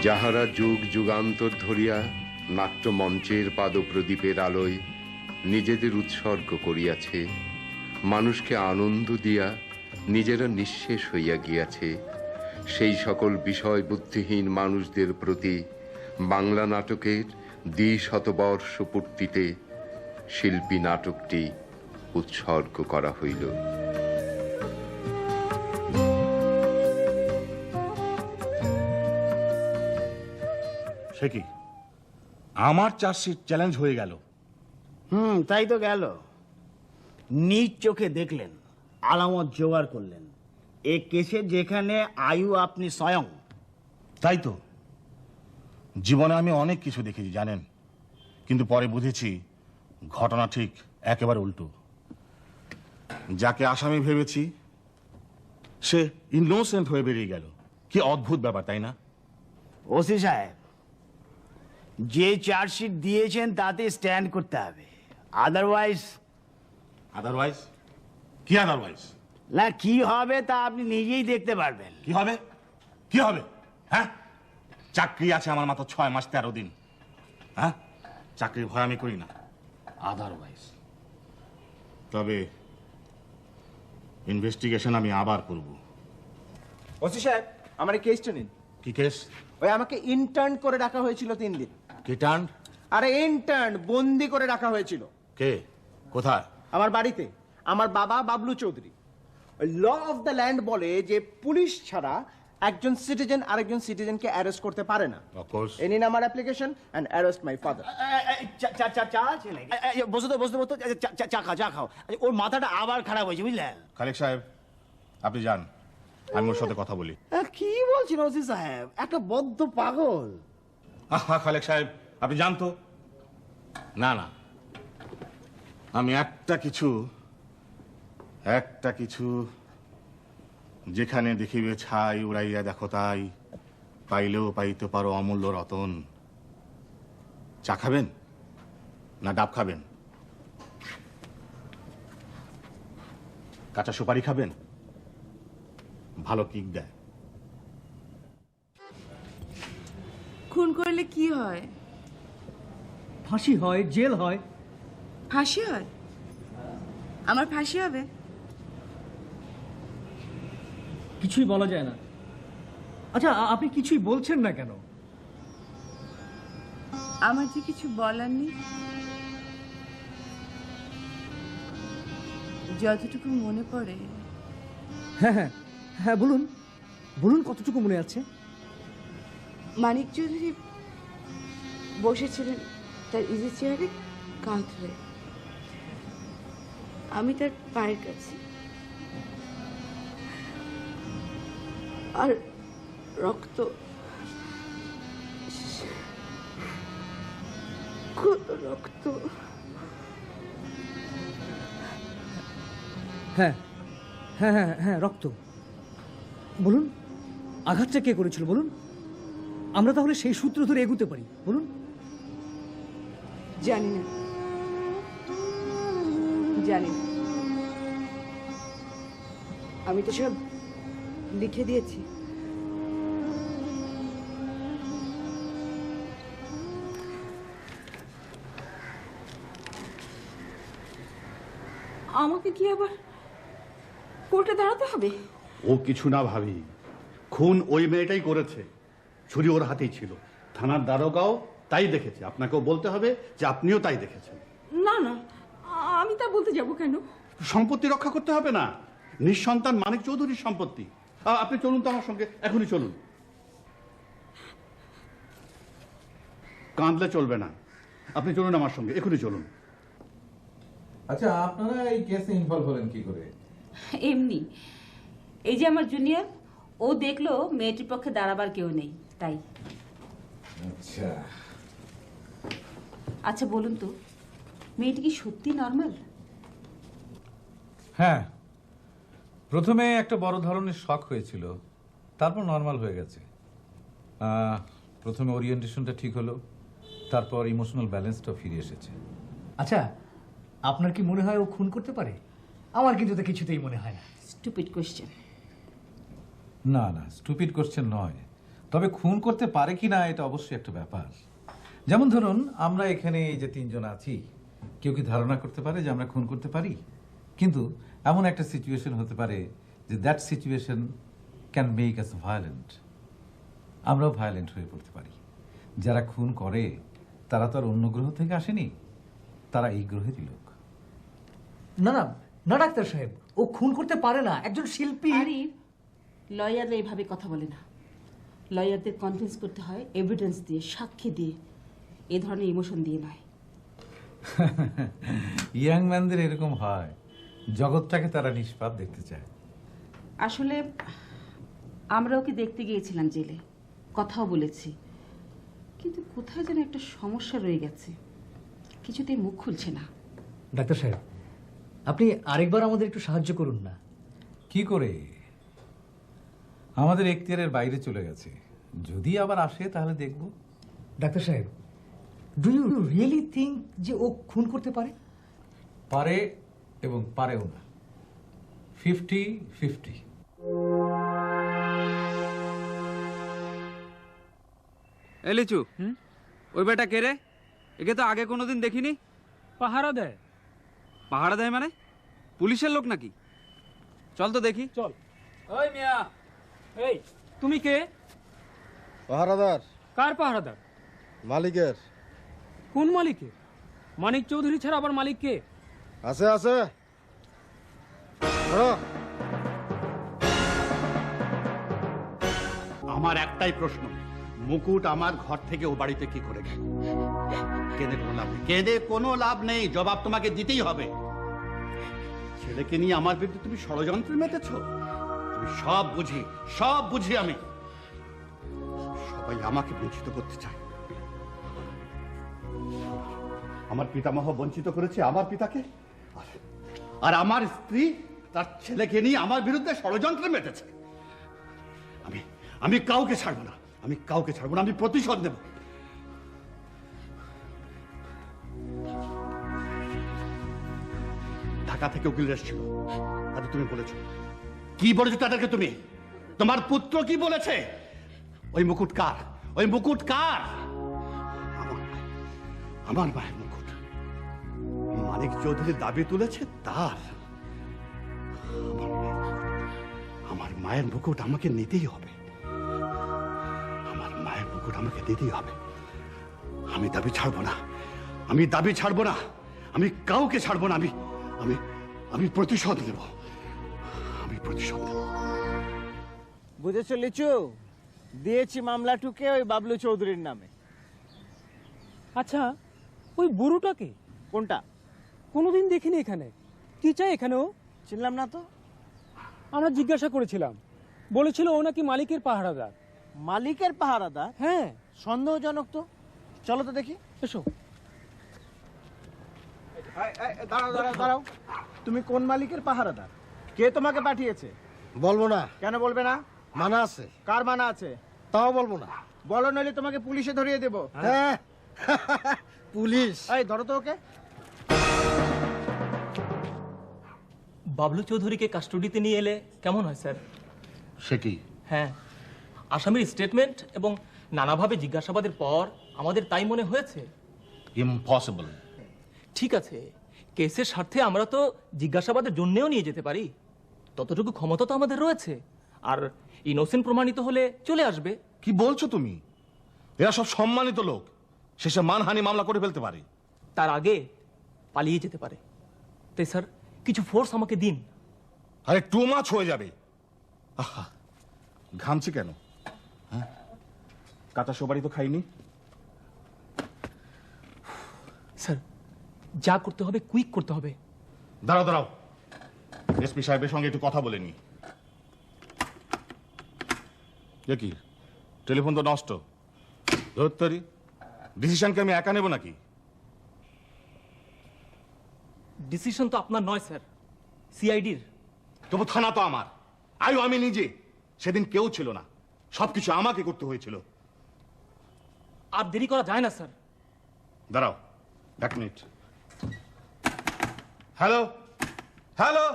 যাহারা যুগ যুগান্তর ধরিয়া নাট্যমঞ্চের পাদপ্রদীপের আলোয় নিজেদের উৎসর্গ করিয়াছে, মানুষকে আনন্দ দিয়া নিজেরা নিঃশেষ হইয়া গিয়াছে, সেই সকল বিষয় বুদ্ধিহীন মানুষদের প্রতি বাংলা নাটকের দ্বিশতবর্ষ পূর্তিতে শিল্পী নাটকটি উৎসর্গ করা হইল। সে কি, আমার চার্জশিট চ্যালেঞ্জ হয়ে গেল? তাই তো গেল। নিজ চোখে দেখলেন, আলামত জোগাড় করলেন। এ কেসে যেখানে আয়ু আপনি স্বয়ং। তাই তো, জীবনে আমি অনেক কিছু দেখেছি জানেন, কিন্তু পরে বুঝেছি ঘটনা ঠিক একেবারে উল্টো। যাকে আসামি ভেবেছি সে ইনোসেন্ট হয়ে বেরিয়ে গেল। কি অদ্ভুত ব্যাপার, তাই না? ওসি সাহেব, যে চার্জশিট দিয়েছেন তাতে স্ট্যান্ড করতে হবে। আদারওয়াইজ কি আদারওয়াইজ? না, কি হবে তা আপনি নিজেই দেখতে পারবেন। কি হবে? কি হবে? হ্যাঁ, চাকরি আছে আমার মাত্র 6 মাস 13 দিন। হ্যাঁ, চাকরির ভয় আমি করি না। আদারওয়াইজ তবে ইনভেস্টিগেশন আমি আবার করব। ওসি সাহেব, আমার এই কেসটা নিন। কি কেস? ওই আমাকে ইন্টার্ন করে রাখা হয়েছিল 3 দিন। কি টার্ন? আরে ইন্টার্ন, বন্দি করে রাখা হয়েছিল। কে? কোথায়? আমার বাড়িতে। আমার বাবা Bablu Chowdhury. Law of the land বলে যে পুলিশ ছাড়া একজন সিটিজেন আরেকজন সিটিজেনকে অ্যারেস্ট করতে পারে না। Of course. এই নিন আমার application and arrest my father. চা আছে নাকি? বসতে চা খাও। ওর মাথাটা আবার খারাপ হয়েছে, বুঝলেন? খালেক সাহেব, আপনি যান, আমি ওর সাথে কথা বলি। কি বলছেন ওসি সাহেব? একটা বদ্ধ পাগল। আহা খালেক সাহেব, আপনি যান তো। না না, আমি একটা কিছু যেখানে দেখিবে ছাই উড়াইয়া দেখো তাই, পাইলেও পাইতে পারো অমূল্য রতন। চা খাবেন না ডাব খাবেন? কাঁচা সুপারি খাবেন? ভালো কিক দেয়। খুন করলে কি হয়? ফাঁসি হয়, জেল হয়। ফাঁসি হয়? আমার ফাঁসি হবে? কিছুই বলা যায় না। আচ্ছা, আপনি কিছুই বলছেন না কেন? আমার যে কিছু বলার নেই। যতটুকু মনে পড়ে। হ্যাঁ হ্যাঁ হ্যাঁ, বলুন বলুন, কতটুকু মনে আছে? মানিক চৌধুরী বসেছিলেন তার ইজি চেয়ারে, কাঁধ ধরে। আমি তার পায়ের কাছে, আর রক্ত, কত রক্ত। হ্যাঁ হ্যাঁ হ্যাঁ হ্যাঁ, রক্ত। বলুন, আঘাতটা কে করেছিল বলুন? আমরা তাহলে সেই সূত্র ধরে এগুতে পারি। বলুন। জানি না, জানি না। আমি তো সব লিখে দিয়েছি। আমাকে কি আবার কোর্টে দাঁড়াতে হবে? ও কিছু না ভাবি, খুন ওই মেয়েটাই করেছে। ছুরি ওর হাতেই ছিল। থানার দারোগাও তাই দেখেছে। আপনাকেও বলতে হবে যে আপনিও তাই দেখেছেন। না না, আমি তা বলতে যাব কেন? সম্পত্তি রক্ষা করতে হবে না? নিঃসন্তান মানিক চৌধুরীর সম্পত্তি। আপনি চলুন তো আমার সঙ্গে, এখনই চলুন। কাঁদলে চলবে না, আপনি চলুন আমার সঙ্গে, এখনই চলুন। আচ্ছা, আপনারা এই কেসে ইনভলভ হলেন কি করে? এমনি, এই যে আমার জুনিয়র, ও দেখলো মেয়েটির পক্ষে দাঁড়াবার কেউ নেই, তাই। আচ্ছা আচ্ছা বলুন তো, মেয়েটি কি সত্যি নর্মাল? হ্যাঁ, প্রথমে একটা বড় ধরনের শক হয়েছিল, তারপর নর্মাল হয়ে গেছে। প্রথমে ওরিয়েন্টেশনটা ঠিক হলো, তারপর ইমোশনাল ব্যালেন্সটা ফিরে এসেছে। আচ্ছা, আপনার কি মনে হয় ও খুন করতে পারে? আমার কিন্তু তো কিছুতেই মনে হয় না। Stupid question. না না, স্টুপিড কোশ্চেন নয়, তবে খুন করতে পারে কি না এটা অবশ্যই একটা ব্যাপার। যেমন ধরুন আমরা এখানে এই যে তিনজন আছি, কেউ কি ধারণা করতে পারে যে আমরা খুন করতে পারি? কিন্তু এমন একটা সিচুয়েশন হতে পারে যে that situation can make us violent. আমরাও ভায়োলেন্ট হয়ে পড়তে পারি। যারা খুন করে তারা তো আর অন্য গ্রহ থেকে আসেনি, তারা এই গ্রহেরই লোক। না না না ডাক্তার সাহেব, ও খুন করতে পারে না, একজন শিল্পী। আরে লয়াররা এইভাবে কথা বলে না। লয়ারদের কনভিন্স করতে হয় এভিডেন্স দিয়ে, সাক্ষী দিয়ে, এ ধরনের ইমোশন দিয়ে নয়। ইয়াং ম্যানদের এরকম হয়, জগৎটাকে তারা নিষ্পাপ দেখতে চায়। আসলে আমরা ওকে দেখতে গিয়েছিলাম জেলে, কথাও বলেছি, কিন্তু কোথায় যেন একটা সমস্যা রয়ে গেছে, কিছুতেই মুখ খুলছে না। ডাক্তার সাহেব, আপনি আরেকবার আমাদের একটু সাহায্য করুন না। কি করে? আমাদের এখতিয়ারের বাইরে চলে গেছে, যদি আবার আসে তাহলে দেখব। ডাক্তার সাহেব, ডু ইউ রিয়েলি থিঙ্ক যে ও খুন করতে পারে? পারে এবং পারেও না, 50-50। এ লিচু, ওই বেটা কে রে? একে তো আগে কোনোদিন দেখিনি। পাহারা দেয়। পাহাড়া দেয় মানে? পুলিশের লোক নাকি? চল তো দেখি। চল। ওই মিয়া, এই তুমি কে? পাহারাদার। কার পাহারাদার? মালিকের। কোন মালিকের? মানিক চৌধুরী ছাড়া আবার মালিক কে? আছে আছে। ধরো। আমার একটাই প্রশ্ন, মুকুট আমার ঘর থেকে ও বাড়িতে কি করে গেল? কেঁদে কোনো লাভ নেই, কেঁদে কোনো লাভ নেই, জবাব তোমাকে দিতেই হবে। ছেলেকে নিয়ে আমার বিরুদ্ধে তুমি ষড়যন্ত্র মেতেছ। তুমি সব বুঝি আমি। সবাই আমাকে বঞ্চিত করতে চায়। আমার পিতামহ বঞ্চিত করেছে আমার পিতাকে, আর আমার স্ত্রী তার ছেলেকে নিয়ে আমার বিরুদ্ধে ষড়যন্ত্র মেতেছে। আমি কাউকে ছাড়বো না, আমি প্রতিশোধ নেব। ঢাকা থেকে উকিল এসেছিল, তাদের তুমি বলেছো কি বলেছো তাদেরকে? তুমি তোমার পুত্র কি বলেছে? ওই মুকুট কার? আমার মায়ের মুকুট। মানিক চৌধুরী দাবি তুলেছে তার। আমার মায়ের মুকুট আমাকে নিতেই হবে। আমি দাবি ছাড়বো না, আমি কাউকে ছাড়বো না। আমি প্রতিশোধ নেব। বুঝেছো লিচু? দিয়েছি মামলা টুকে ওই বাবলু চৌধুরীর নামে। আচ্ছা, ওই বুড়োটাকে? কোনটা? কোনোদিন দেখিনি এখানে। কি চাই এখানেও? চিনলাম না তো। আমরা জিজ্ঞাসা করেছিলাম, বলেছিল ও নাকি মালিকের পাহারাদার। মালিকের পাহারাদার? হ্যাঁ। সন্দেহজনক তো, চলো তো দেখি। এসো। দাঁড়াও। তুমি কোন মালিকের পাহারাদার? কে তোমাকে পাঠিয়েছে? বলবো না। কেন বলবে না? মানা আছে। কার মানা আছে? তাও বলবো না। বলো, নইলে তোমাকে পুলিশে ধরিয়ে দেবো। হ্যাঁ। পুলিশ? এই ধরো তো ওকে। বাবলু চৌধুরীকে কাস্টডিতে নিয়ে এলে কেমন হয় স্যার? সে কি? হ্যাঁ, আসামির স্টেটমেন্ট এবং নানাভাবে জিজ্ঞাসাবাদের পর আমাদের তাই মনে হয়েছে। ইম্পসিবল। ঠিক আছে, কেসের স্বার্থে আমরা তো জিজ্ঞাসাবাদের জন্যেও নিয়ে যেতে পারি, ততটুকু ক্ষমতা তো আমাদের রয়েছে। আর ইনোসেন্ট প্রমাণিত হলে চলে আসবে। কি বলছো তুমি? এরা সব সম্মানিত লোক, শেষে মানহানি মামলা করে ফেলতে পারে। তার আগে পালিয়ে যেতে পারে। তাই স্যার, কিছু ফোর্স আমাকে দিন। আরে টু মাচ হয়ে যাবে। আহা, ঘামছি কেন? হ্যাঁ, কাঁচা সুপারি তো খাইনি। স্যার, যা করতে হবে কুইক করতে হবে। দাঁড়াও, এসপি সাহেবের সঙ্গে একটু কথা বলে নি। কি টেলিফোন তো নষ্ট। ধরতারি ডিসিশনকে আমি একা নেব নাকি? ডিসিশন তো আপনার নয় স্যার, সিআইডির। তবু থানা তো আমার। আমি নিজে। সেদিন কেউ ছিল না, সবকিছু আমাকে করতে হয়েছিল। আর দেরি করা যায় না স্যার। দাঁড়াও 1 মিনিট। হ্যালো হ্যালো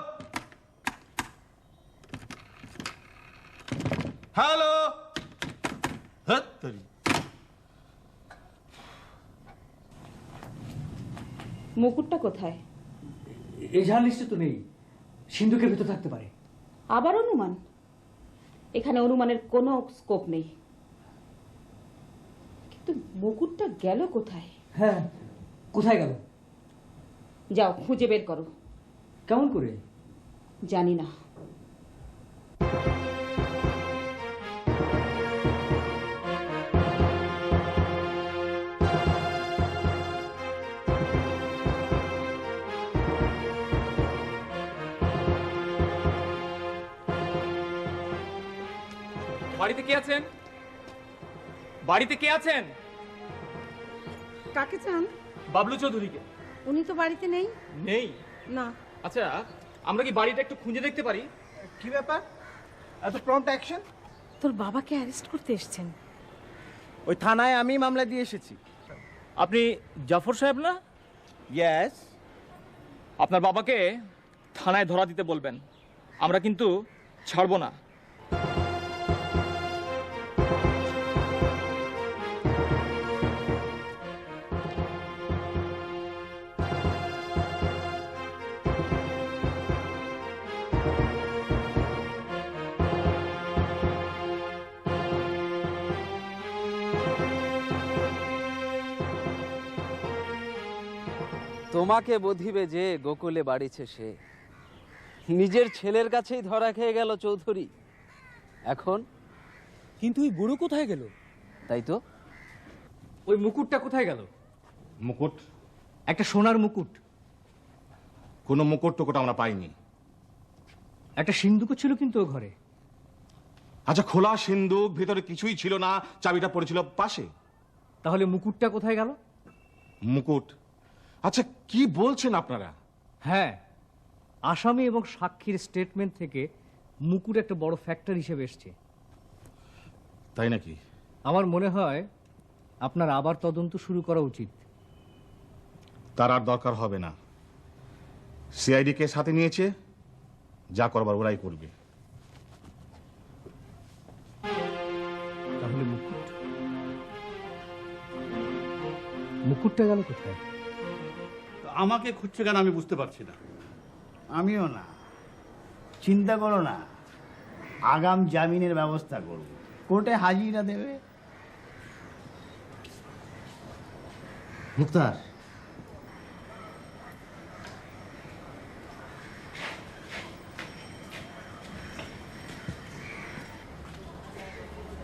হ্যালো হ্যাঁ তোরি। মুকুটটা কোথায়? এজাহার লিস্টে তো নেই, সিন্ধুকের ভিতর থাকতে পারে। আবার অনুমান? এখানে অনুমানের কোনো স্কোপ নেই। কিন্তু মুকুটটা গেল কোথায়? হ্যাঁ, কোথায় গেল? যাও খুঁজে বের করো। কেমন করে? জানি না। বাড়িতে কে আছেন? বাড়িতে কে আছেন? কাকে চান? বাবলু চৌধুরীকে। উনি তো বাড়িতে নেই। নেই? না। আচ্ছা, আমরা কি বাড়িটা একটু খুঁজে দেখতে পারি? কি ব্যাপার, এত প্রম্পট অ্যাকশন? তোর বাবাকে অ্যারেস্ট করতে এসেছেন। ওই থানায় আমি মামলা দিয়ে এসেছি। আপনি জাফর সাহেব না? ইয়েস। আপনার বাবাকে থানায় ধরা দিতে বলবেন, আমরা কিন্তু ছাড়বো না। তোমাকে বধিবে যে গোকুলে বাড়িছে সে, নিজের ছেলের কাছেই ধরা খেয়ে গেল চৌধুরী। এখন কিন্তু ওই বুড়ো কোথায় গেল? তাই তো, ওই মুকুটটা কোথায় গেল? মুকুট? একটা সোনার মুকুট। কোনো মুকুট টুকুট আমরা পাইনি। একটা সিন্ধুকও ছিল কিন্তু ও ঘরে। আচ্ছা, খোলা সিন্ধুক, ভিতরে কিছুই ছিল না, চাবিটা পড়েছিল পাশে। তাহলে মুকুটটা কোথায় গেল? মুকুট? আচ্ছা, কি বলছেন আপনারা? হ্যাঁ, আসামি এবং সাক্ষীর স্টেটমেন্ট থেকে মুকুট একটা বড় ফ্যাক্টর হিসেবে এসছে। তাই নাকি? আমার মনে হয় আপনার আবার তদন্ত শুরু করা উচিত। তার আর দরকার হবে না। সিআইডি কে সাথে নিয়েছে, যা করবার ওরাই করবে। তাহলে মুকুটটা গেল কোথায়? আমাকে খুঁজছে কেন আমি বুঝতে পারছি না। আমিও না। চিন্তা করো না, আগাম জামিনের ব্যবস্থা করব, কোর্টে হাজিরা দেবে। মুক্তার,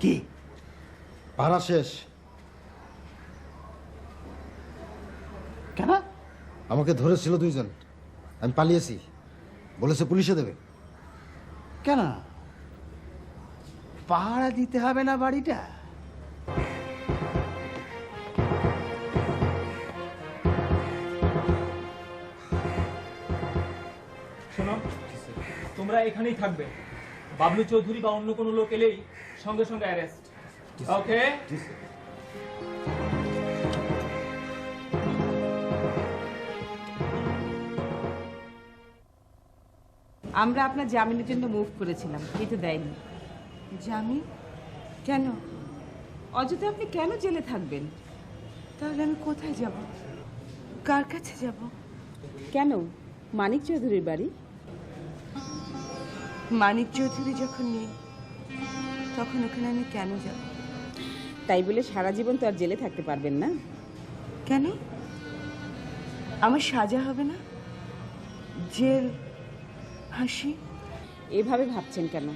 কি পাড়া শেষ? কেন? আমাকে ধরেছিল দুইজন, আমি পালিয়েছি, বলেছে পুলিশে দেবে। কেন পাহারা দিতে হবে না বাড়িটা? শোনো, তোমরা এখানেই থাকবে। বাবলু চৌধুরী বা অন্য কোনো লোক এলেই সঙ্গে সঙ্গে অ্যারেস্ট। ওকে? আমরা আপনার জামিনের জন্য মুভ করেছিলাম, কিন্তু দেয়নি। জামিন? কেন? অযথা আপনি কেন জেলে থাকবেন? তাহলে আমি কোথায় যাব? কার কাছে যাব? কেন? মানিক চৌধুরীর বাড়ি। মানিক চৌধুরী যখন নেই, তখন ওখানে আমি কেন যাব? তাই বলে সারা জীবন তো আর জেলে থাকতে পারবেন না। কেন? আমার সাজা হবে না? জেল, ফাঁসি? এভাবে ভাবছেন কেন?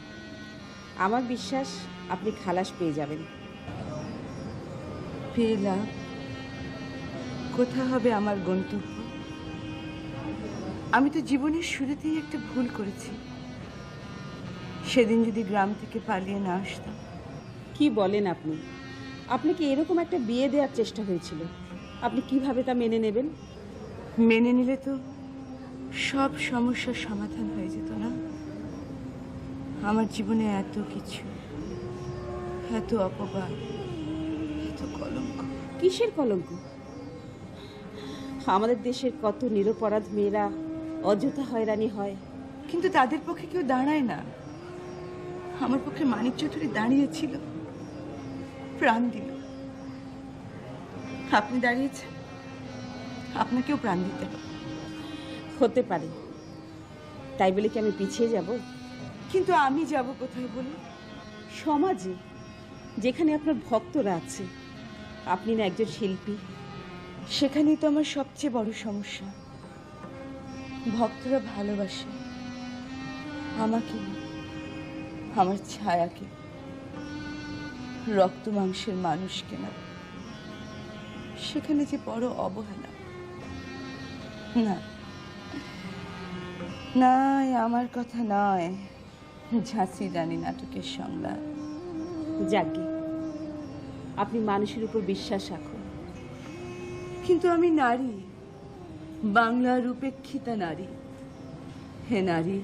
আমার বিশ্বাস আপনি খালাস পেয়ে যাবেন। পেলাম? কোথা হবে আমার গন্তব্য? আমি তো জীবনের শুরুতেই একটা ভুল করেছি। সেদিন যদি গ্রাম থেকে পালিয়ে না আসতাম। কি বলেন আপনি? আপনাকে এরকম একটা বিয়ে দেওয়ার চেষ্টা হয়েছিল, আপনি কিভাবে তা মেনে নেবেন? মেনে নিলে তো সব সমস্যার সমাধান হয়ে যেত না? আমার জীবনে এত কিছু, এত অপবাদ, এত কলঙ্ক। কিসের কলঙ্ক? আমাদের দেশের কত নিরপরাধ মেয়েরা অযথা হয়রানি হয়। কিন্তু তাদের পক্ষে কেউ দাঁড়ায় না। আমার পক্ষে মানিক চৌধুরী দাঁড়িয়েছিল। প্রাণ দিল। আপনি দাঁড়িয়েছেন, আপনাকেও প্রাণ দিতে হবে। হতে পারে, তাই বলে কি আমি পিছিয়ে যাব? কিন্তু আমি যাব কোথায় বলুন? সমাজে, যেখানে আপনার ভক্তরা আছে। আপনি না একজন শিল্পী। সেখানেই তো আমার সবচেয়ে বড় সমস্যা। ভক্তরা ভালোবাসে আমাকে না, আমার ছায়াকে, রক্ত মাংসের মানুষকে না। সেখানে যে বড় অবহেলা। না নয়, আমার কথা নয়। ঝাঁসি রানী নাটকের সংলাপ। যাকে আপনি মানুষের উপর বিশ্বাস রাখুন। কিন্তু আমি নারী, বাংলার উপেক্ষিতা নারী। হে নারী,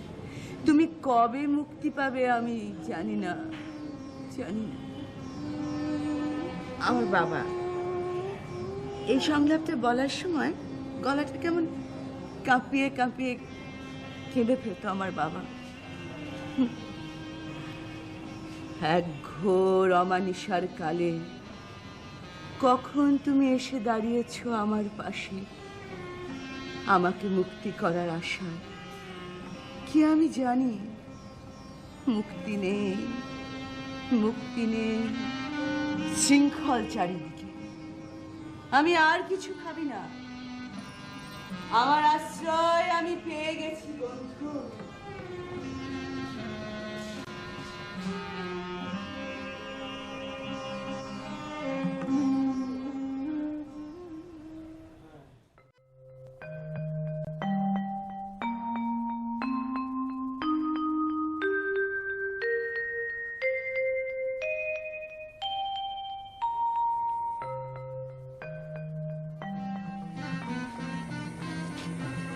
তুমি কবে মুক্তি পাবে আমি জানি না, জানি না। আমার বাবা এই সংলাপটা বলার সময় গলাটা কেমন কাঁপিয়ে কাঁপিয়ে কেঁদে ফেলত আমার বাবা। এক ঘোর অমানিসার কালে কখন তুমি এসে দাঁড়িয়েছ আমার পাশে, আমাকে মুক্তি করার আশায়। কি আমি জানি মুক্তি নেই, মুক্তি নেই, শৃঙ্খল চারিদিকে। আমি আর কিছু ভাবি না, আমার আশ্রয় আমি পেয়ে গেছি বন্ধু।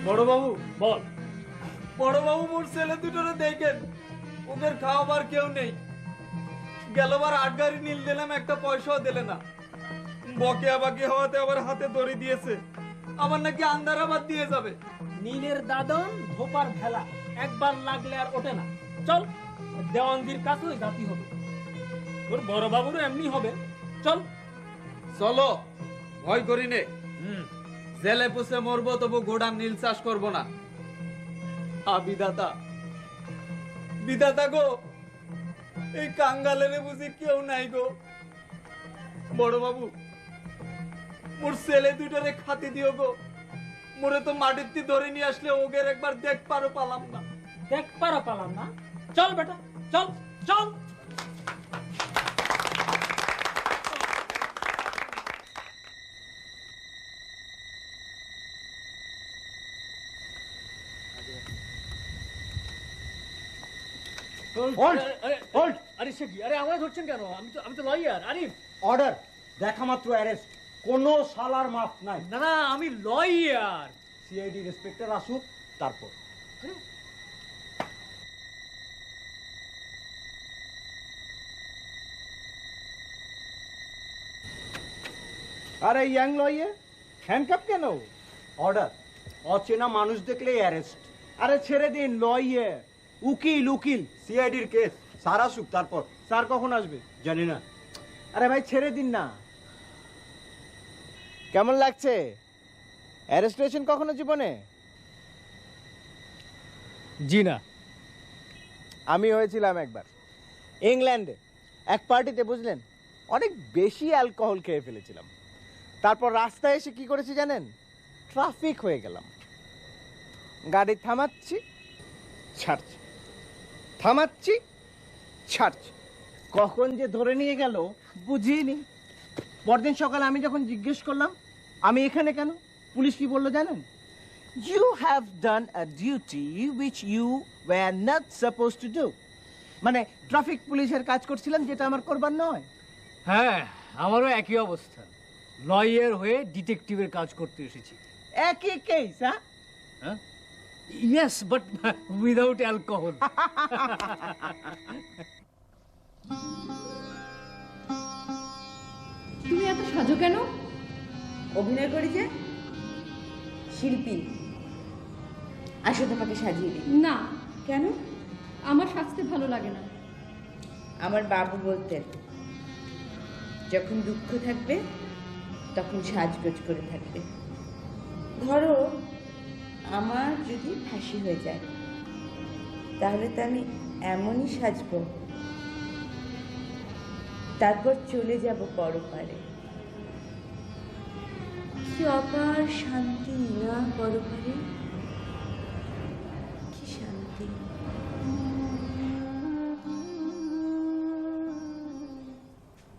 বড়বাবু বল। বড়বাবু মোর ছেলে দুটোরে দেখেন, ওদের খাওয়াবার কেউ নেই। গেলবার 8 গাড়ি নীল দিলাম, একটা পয়সাও দিলে না। বকেয়া বাকি হওয়াতে আবার হাতে দড়ি দিয়েছে, আমার নাকি আন্দারাবাদ দিয়ে যাবে। নীলের দাদন ধোপার ভেলা, একবার লাগলে আর ওঠে না। চল, দেওয়ানজির কাছে ওই জাতি হবে। তোর বড় বাবুরও এমনি হবে। চল চলো, ভয় করি নে। জেলে পুষে মরবো, তবু গোডান নীল চাষ করবো না। বিধাতা, বিধাতা গো, এই কাঙ্গালের বুঝি কেউ নাই গো। বড় বাবু, মোর ছেলে দুটোরে খাতি দিও গো। মোরে তো মাটিতে ধরে নিয়ে আসলে ওগের একবার দেখ পারো পালাম না। দেখ পারো পালাম না? চল বেটা, চল চল। আরে সে কি? আরে আমায় ধরছেন কেন? আমি তো লয়ার আরিফ। অর্ডার, দেখা মাত্র অ্যারেস্ট, কোনো সালার মাপ নাই। না না, আমি লয়ার। সিআইডি ইন্সপেক্টর আসুক তারপর। আরে ইয়াং লয়ার, হ্যান্ডকাপ কেন? অর্ডার, অচেনা মানুষ দেখলেই অ্যারেস্ট। আরে ছেড়ে দিন লয়ার। উকিল উকিল, সিআইডির কেস। স্যার আসুক তারপর। স্যার কখন আসবে জানি না। আরে ভাই ছেড়ে দিন না। কেমন লাগছে? অ্যারেস্ট হয়েছেন কখনো জীবনে? জি না। আমি হয়েছিলাম একবার ইংল্যান্ডে, এক পার্টিতে, বুঝলেন, অনেক বেশি অ্যালকোহল খেয়ে ফেলেছিলাম। তারপর রাস্তায় এসে কি করেছি জানেন? ট্রাফিক হয়ে গেলাম। গাড়ি থামাচ্ছি, ছাড়ছি, থামাচ্ছি, ছাড়ছি। কখন যে ধরে নিয়ে গেল বুঝিনি। পরদিন সকালে আমি যখন জিজ্ঞেস করলাম আমি এখানে কেন, পুলিশ কি বললো জানেন? You have done a duty which you were not supposed to do. মানে ট্রাফিক পুলিশের কাজ করছিলাম যেটা আমার করবার নয়। হ্যাঁ, আমারও একই অবস্থা। লয়ার হয়ে ডিটেকটিভের কাজ করতে এসেছি। একই কেস, হ্যাঁ? Yes, but without alcohol. তুমি এত সাজো কেন? অভিনয় করি যে, শিল্পী। আসো তোমাকে সাজিয়ে দিই। না। কেন? আমার সাজতে ভালো লাগে না। আমার বাবু বলতেন, যখন দুঃখ থাকবে তখন সাজগোজ করে থাকবে। ধরো আমার যদি ফাঁসি হয়ে যায়, তাহলে তো আমি এমনই সাজবো, তারপর চলে যাব পরপারে। কি অপার শান্তি না পরপারে, কি শান্তি।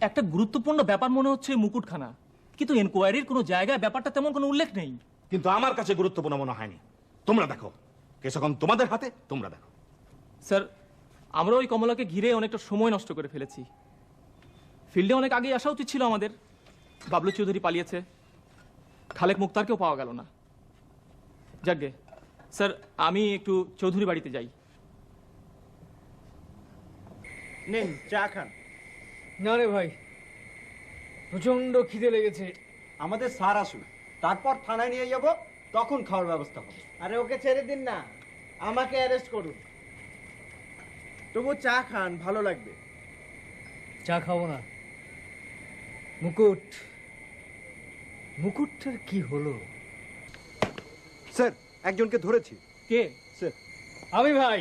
একটা গুরুত্বপূর্ণ ব্যাপার মনে হচ্ছে মুকুটখানা, কিন্তু এনকোয়ারির কোনো জায়গায় ব্যাপারটা তেমন কোনো উল্লেখ নেই। কিন্তু আমার কাছে গুরুত্বপূর্ণ মনে হয়নি। তোমরা দেখো, কেস এখন তোমাদের হাতে, তোমরা দেখো। স্যার, আমরা ওই কমলাকে ঘিরে অনেকটা সময় নষ্ট করে ফেলেছি। ফিল্ডে অনেক আগেই আসা উচিত ছিল আমাদের। বাবলু চৌধুরী পালিয়েছে, খালেক মুক্তারকেও পাওয়া গেল না। যাকগে স্যার, আমি একটু চৌধুরী বাড়িতে যাই। নিন চা খান। না রে ভাই, প্রচন্ড খিদে লেগেছে। আমাদের স্যার আসুন, তারপর থানায় নিয়ে যাব, তখন খাওয়ার ব্যবস্থা হবে। আরে ওকে ছেড়ে দিন না, আমাকে অ্যারেস্ট করুন। তবু চা খান, ভালো লাগবে। চা খাবো না। মুকুটটার কি হলো? স্যার, একজনকে ধরেছি। কে? স্যার, আমি ভাই,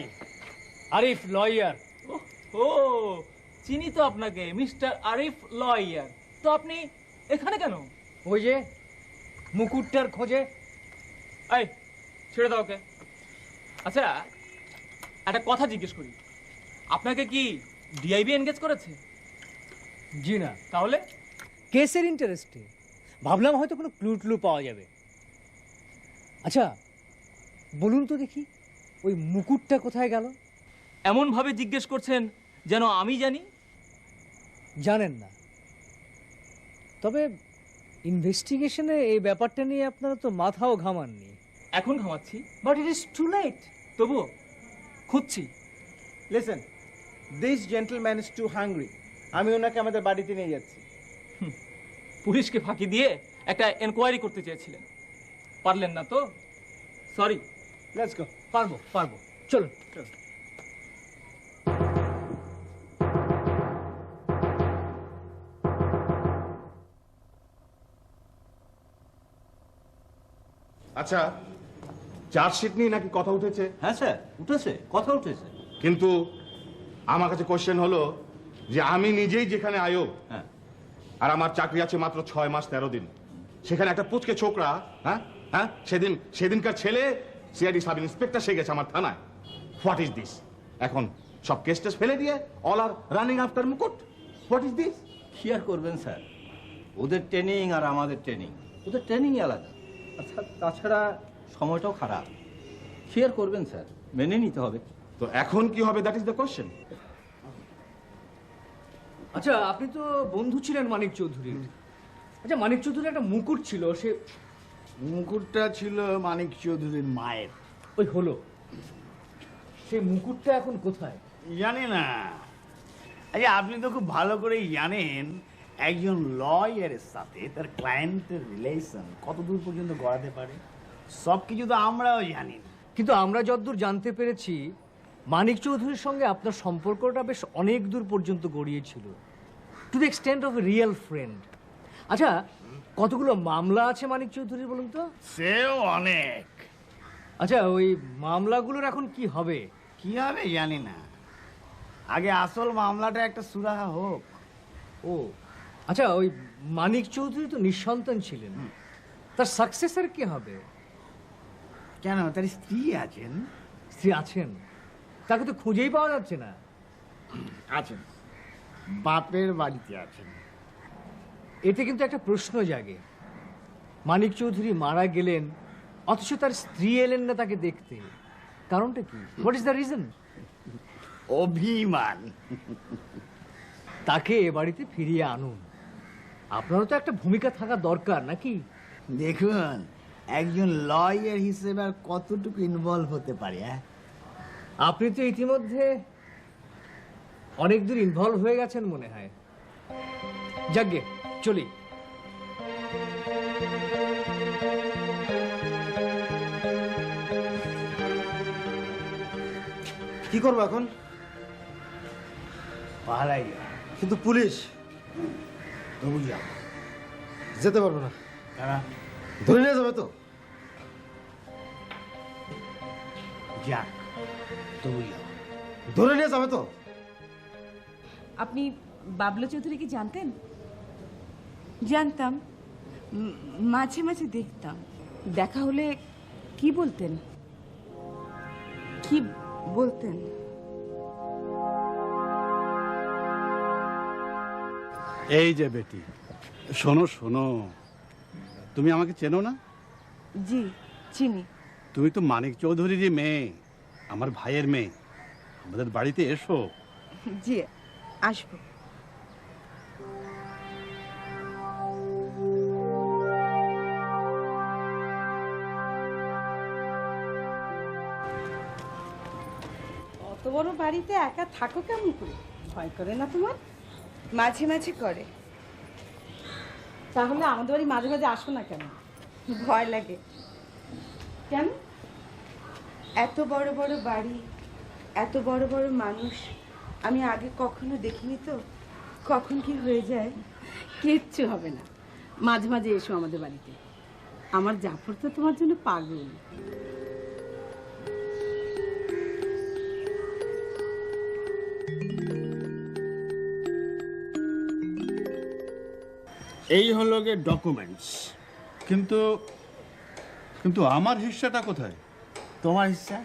আরিফ লয়ার। ও, চিনি তো আপনাকে, মিস্টার আরিফ লয়ার। তো আপনি এখানে কেন? ওই যে মুকুটটার খোঁজে। এই, ছেড়ে দাও ওকে। আচ্ছা, একটা কথা জিজ্ঞেস করি, আপনাকে কি ডিআইবি এনগেজ করেছে? জি না। তাহলে? কেসের ইন্টারেস্টে ভাবলাম হয়তো কোনো ক্লু ট্লু পাওয়া যাবে। আচ্ছা বলুন তো দেখি, ওই মুকুটটা কোথায় গেল? এমন ভাবে জিজ্ঞেস করছেন যেন আমি জানি। জানেন না, তবে ইনভেস্টিগেশনে এই ব্যাপারটা নিয়ে আপনারা তো মাথাও ঘামাননি। এখন ঘামাচ্ছি, but it is too late. তবুও খুঁজছি। Listen, this gentleman is too hungry. আমি ওনাকে আমাদের বাড়িতে নিয়ে যাচ্ছি। পুলিশকে ফাঁকি দিয়ে একটা এনকোয়ারি করতে চেয়েছিলেন, পারলেন না তো? সরি। Let's go. পারবো, চলুন। আচ্ছা, চার্জশিট নিয়ে নাকি কথা উঠেছে? হ্যাঁ স্যার, উঠেছে, কথা উঠেছে। কিন্তু আমার কাছে কোশ্চেন হলো যে আমি নিজেই যেখানে আয়োগ, হ্যাঁ, আর আমার চাকরি আছে মাত্র 6 মাস 13 দিন, সেখানে একটা পুচকে ছোকরা, হ্যাঁ সেদিনকার ছেলে সিআইডি সাব ইন্সপেক্টর সে গেছে আমার থানায়। What is this? এখন সব কেস টেস ফেলে দিয়ে অল আর রানিং আফটার মুকুট। What is this? কি আর করবেন স্যার, ওদের ট্রেনিং আর আমাদের ট্রেনিং, ওদের ট্রেনিংই আলাদা। আচ্ছা, তাছাড়া সময়টাও খারাপ। কি আর করবেন স্যার, মেনে নিতে হবে। তো এখন কি হবে, দ্যাট ইজ দ্য কোশ্চেন। আচ্ছা, আপনি তো বন্ধু ছিলেন মানিক চৌধুরীর। আচ্ছা, মানিক চৌধুরীর একটা মুকুট ছিল, সে মুকুটটা ছিল মানিক চৌধুরীর মায়ের। ওই হলো, সেই মুকুটটা এখন কোথায়? জানি না। আচ্ছা, আপনি তো খুব ভালো করেই জানেন একজন লয়ারের সাথে তার ক্লায়েন্টের রিলেশন কত দূর পর্যন্ত গড়াতে পারে। সব কিছু তো আমরাও জানি না। কিন্তু আমরা যতদূর জানতে পেরেছি, মানিক চৌধুরীর সঙ্গে আপনার সম্পর্কটা বেশ অনেক দূর পর্যন্ত গড়িয়েছিল, to the extent of a real friend. আচ্ছা, কতগুলো মামলা আছে মানিক চৌধুরীর বলুন তো? সেও অনেক। আচ্ছা, ওই মামলাগুলোর এখন কি হবে? কি হবে জানি না, আগে আসল মামলাটা একটা সুরাহা হোক। ও আচ্ছা, ওই মানিক চৌধুরী তো নিঃসন্তান ছিলেন, তার সাকসেসর কি হবে? কেন, তার স্ত্রী আছেন। স্ত্রী আছেন, তাকে তো খুঁজেই পাওয়া যাচ্ছে না। আছেন, বাপের বাড়িতে আছেন। এতে কিন্তু একটা প্রশ্ন জাগে, মানিক চৌধুরী মারা গেলেন অথচ তার স্ত্রী এলেন না তাকে দেখতে, কারণটা কি? What is the reason? অভিমান। তাকে এ বাড়িতে ফিরিয়ে আনুন। আপনারও তো একটা ভূমিকা থাকা দরকার নাকি? দেখুন, একজন লয়ার হিসেবে আর কতটুকু ইনভলভ হতে পারে। আপনি তো ইতিমধ্যে অনেক দূর ইনভলভ হয়ে গেছেন মনে হয়। যাকগে, চলি। কি করবো এখন? পালাই। কিন্তু পুলিশ। তবু যাও। যেতে পারবো না। তারা ধরে নিয়ে যাবে তো? যাক, তবু যাও। ধরে নিয়ে যাবে তো? আপনি বাবলু চৌধুরীকে জানতেন? জানতাম, মাঝে মাঝে দেখতাম। দেখা হলে কি বলতেন? কি বলতেন? এই যে বেটি, শোনো শোনো, তুমি আমাকে চেনো না? জি চিনি। তুমি তো মানিক চৌধুরীরই মেয়ে, আমার ভাইয়ের মেয়ে। আমাদের বাড়িতে এসো। জি আসবো। অত বড় বাড়িতে একা থাকো কেমন করে? ভয় করে না তোমার? মাঝে মাঝে করে। তাহলে আমাদের বাড়ি মাঝে মাঝে আসো না কেন? ভয় লাগে। কেন? এত বড় বড় বাড়ি, এত বড় বড় মানুষ আমি আগে কখনো দেখিনি, তো কখন কি হয়ে যায়। কিচ্ছু হবে না, মাঝে মাঝে এসো আমাদের বাড়িতে। আমার জাফর তো তোমার জন্য পাগল। এই হলো গে ডকুমেন্টস। কিন্তু কিন্তু আমার হিস্সাটা কোথায়? তোমার হিস্সা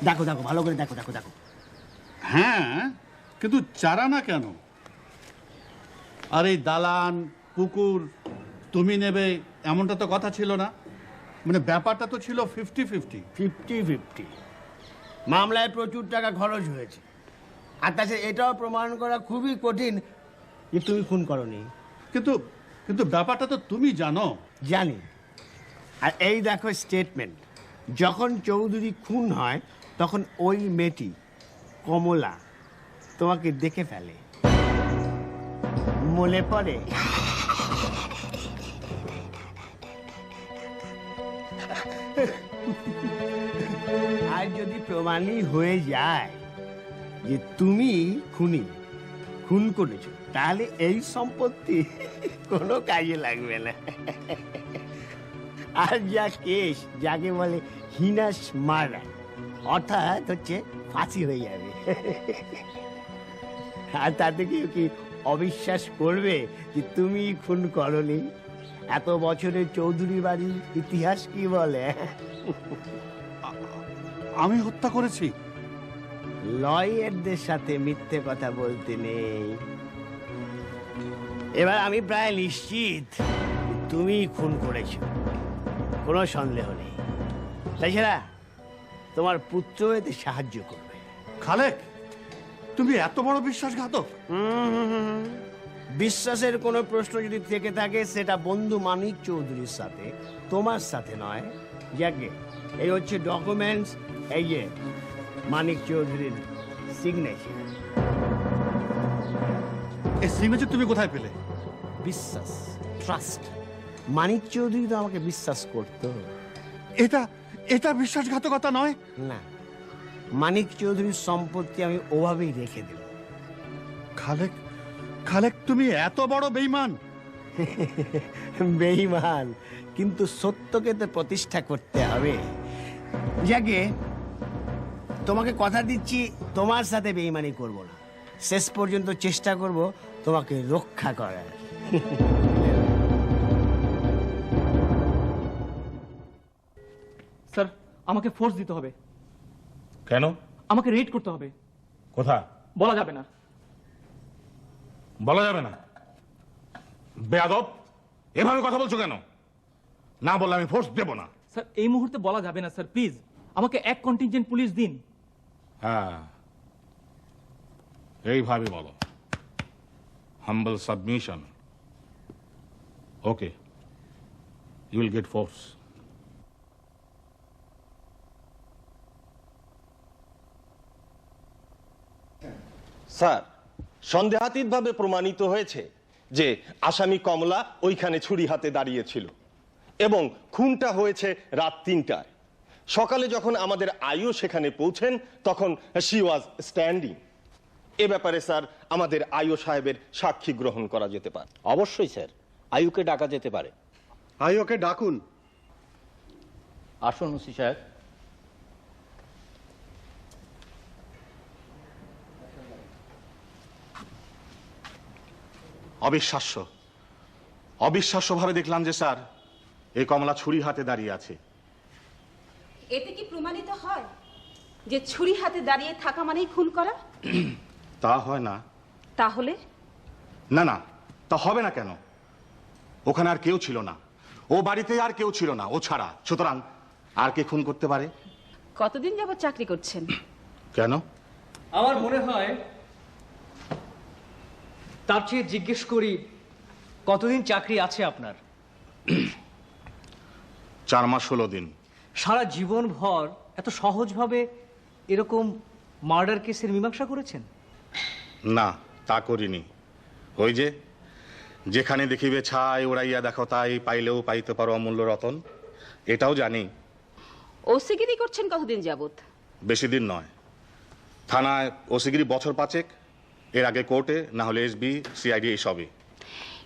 দেখো, দেখো ভালো করে দেখো, দেখো দেখো। হ্যাঁ, কিন্তু চারা না কেন? আর এই দালান পুকুর তুমি নেবে এমনটা তো কথা ছিল না। মানে ব্যাপারটা তো ছিল 50-50। 50-50 মামলায় প্রচুর টাকা খরচ হয়েছে। আর তাছাড়া এটাও প্রমাণ করা খুবই কঠিন যে তুমি খুন করনি। কিন্তু কিন্তু ব্যাপারটা তো তুমি জানো। জানি। আর এই দেখো স্টেটমেন্ট, যখন চৌধুরী খুন হয় তখন ওই মেয়েটি কমলা তোমাকে দেখে ফেলে, মনে পড়ে? আর যদি প্রমাণই হয়ে যায় যে তুমি খুন করেছো, তাহলে এই সম্পত্তি কোনো কাজে লাগবে না। আর যা কেস, যাকে বলে হিনাস মার্ডার, অর্থাৎ হচ্ছে ফাঁসি হয়ে যাবে। আর তাতে কেউ কি অবিশ্বাস করবে যে তুমি খুন করনি? এত বছরের চৌধুরী বাড়ির ইতিহাস কি বলে? আমি হত্যা করেছি? লয়ারদের সাথে মিথ্যে কথা বলতে নেই। এবার আমি প্রায় নিশ্চিত তুমি খুন করেছো, কোনো সন্দেহ নেই। তাছাড়া তোমার পুত্র এতে সাহায্য করবে। খালেক, তুমি এত বড় বিশ্বাসঘাতক? বিশ্বাসের কোনো প্রশ্ন যদি থেকে থাকে সেটা বন্ধু মানিক চৌধুরীর সাথে, তোমার সাথে নয়। যাকে এই হচ্ছে ডকুমেন্টস, এই যে মানিক চৌধুরীর সিগনেচার। এই সিগনেচার তুমি কোথায় পেলে? বিশ্বাস, ট্রাস্ট। মানিক চৌধুরী তো আমাকে বিশ্বাস করতো। এটা এটা বিশ্বাসঘাতকতা নয়? না, মানিক চৌধুরীর সম্পত্তি আমি ওভাবেই রেখে দেব। খালেক, খালেক তুমি এত বড় বেঈমান? বেঈমান, কিন্তু সত্যকে তো প্রতিষ্ঠা করতে হবে। যাকে তোমাকে কথা দিচ্ছি, তোমার সাথে বেঈমানি করব না। শেষ পর্যন্ত চেষ্টা করব তোমাকে রক্ষা করার। স্যার, আমাকে ফোর্স দিতে হবে। কেন? আমাকে রেড করতে হবে। কোথায়? বলা যাবে না। বলা যাবে না? বেয়াদব, এভাবে কথা বলছো কেন? না বললে আমি ফোর্স দেব না। স্যার, এই মুহূর্তে বলা যাবে না স্যার, প্লিজ আমাকে এক কন্টিনজেন্ট পুলিশ দিন। হ্যাঁ, এইভাবে বলো, humble submission. Okay, you will get force. Sir, সন্দেহাতীতভাবে প্রমাণিত হয়েছে যে আসামি কমলা ওইখানে ছুরি হাতে দাঁড়িয়েছিল এবং খুনটা হয়েছে রাত 3টায়। সকালে যখন আমাদের আইও সেখানে পৌঁছেন তখন শি ওয়াজ স্ট্যান্ডিং। এ ব্যাপারে স্যার আমাদের আইও সাহেবের সাক্ষী গ্রহণ করা যেতে পারে। অবশ্যই স্যার, আইউকে ডাকা যেতে পারে। আইওকে ডাকুন। আসুন ওসি সাহেব। অবিশ্বাস্য, অবিশ্বাস্যভাবে দেখলাম যে স্যার এই কমলা ছুরি হাতে দাঁড়িয়ে আছে। এতে কি প্রমাণিত হয় যে ছুরি হাতে দাঁড়িয়ে থাকা মানেই খুন করা? তা হয় না। তাহলে? না না, তা হবে না কেন? ওখানে আর কেউ ছিল না, ও বাড়িতে আর কেউ ছিল না ও ছাড়া, সুতরাং আর কে খুন করতে পারে? কতদিন যাবত চাকরি করছেন? কেন? আমার মনে হয় তার চেয়ে জিজ্ঞেস করি, কতদিন চাকরি আছে আপনার? 4 মাস 16 দিন। সারা জীবন ভর এত সহজভাবে এরকম মার্ডার কেসের মীমাংসা করেছেন? না, তা করিনি। ওই যে যেখানে দেখিবে ছাই ওড়াইয়া দেখো তাই, পাইলেও পাইতে পারো অমূল্য রতন, এটাও জানি। ওসিগিরি করছেন কতদিন যাবত? বেশি দিন নয়। থানায় ওসিগিরি বছর 5, এর আগে কোর্টে, না হলে এসবি, সিআইডি, এইসবই।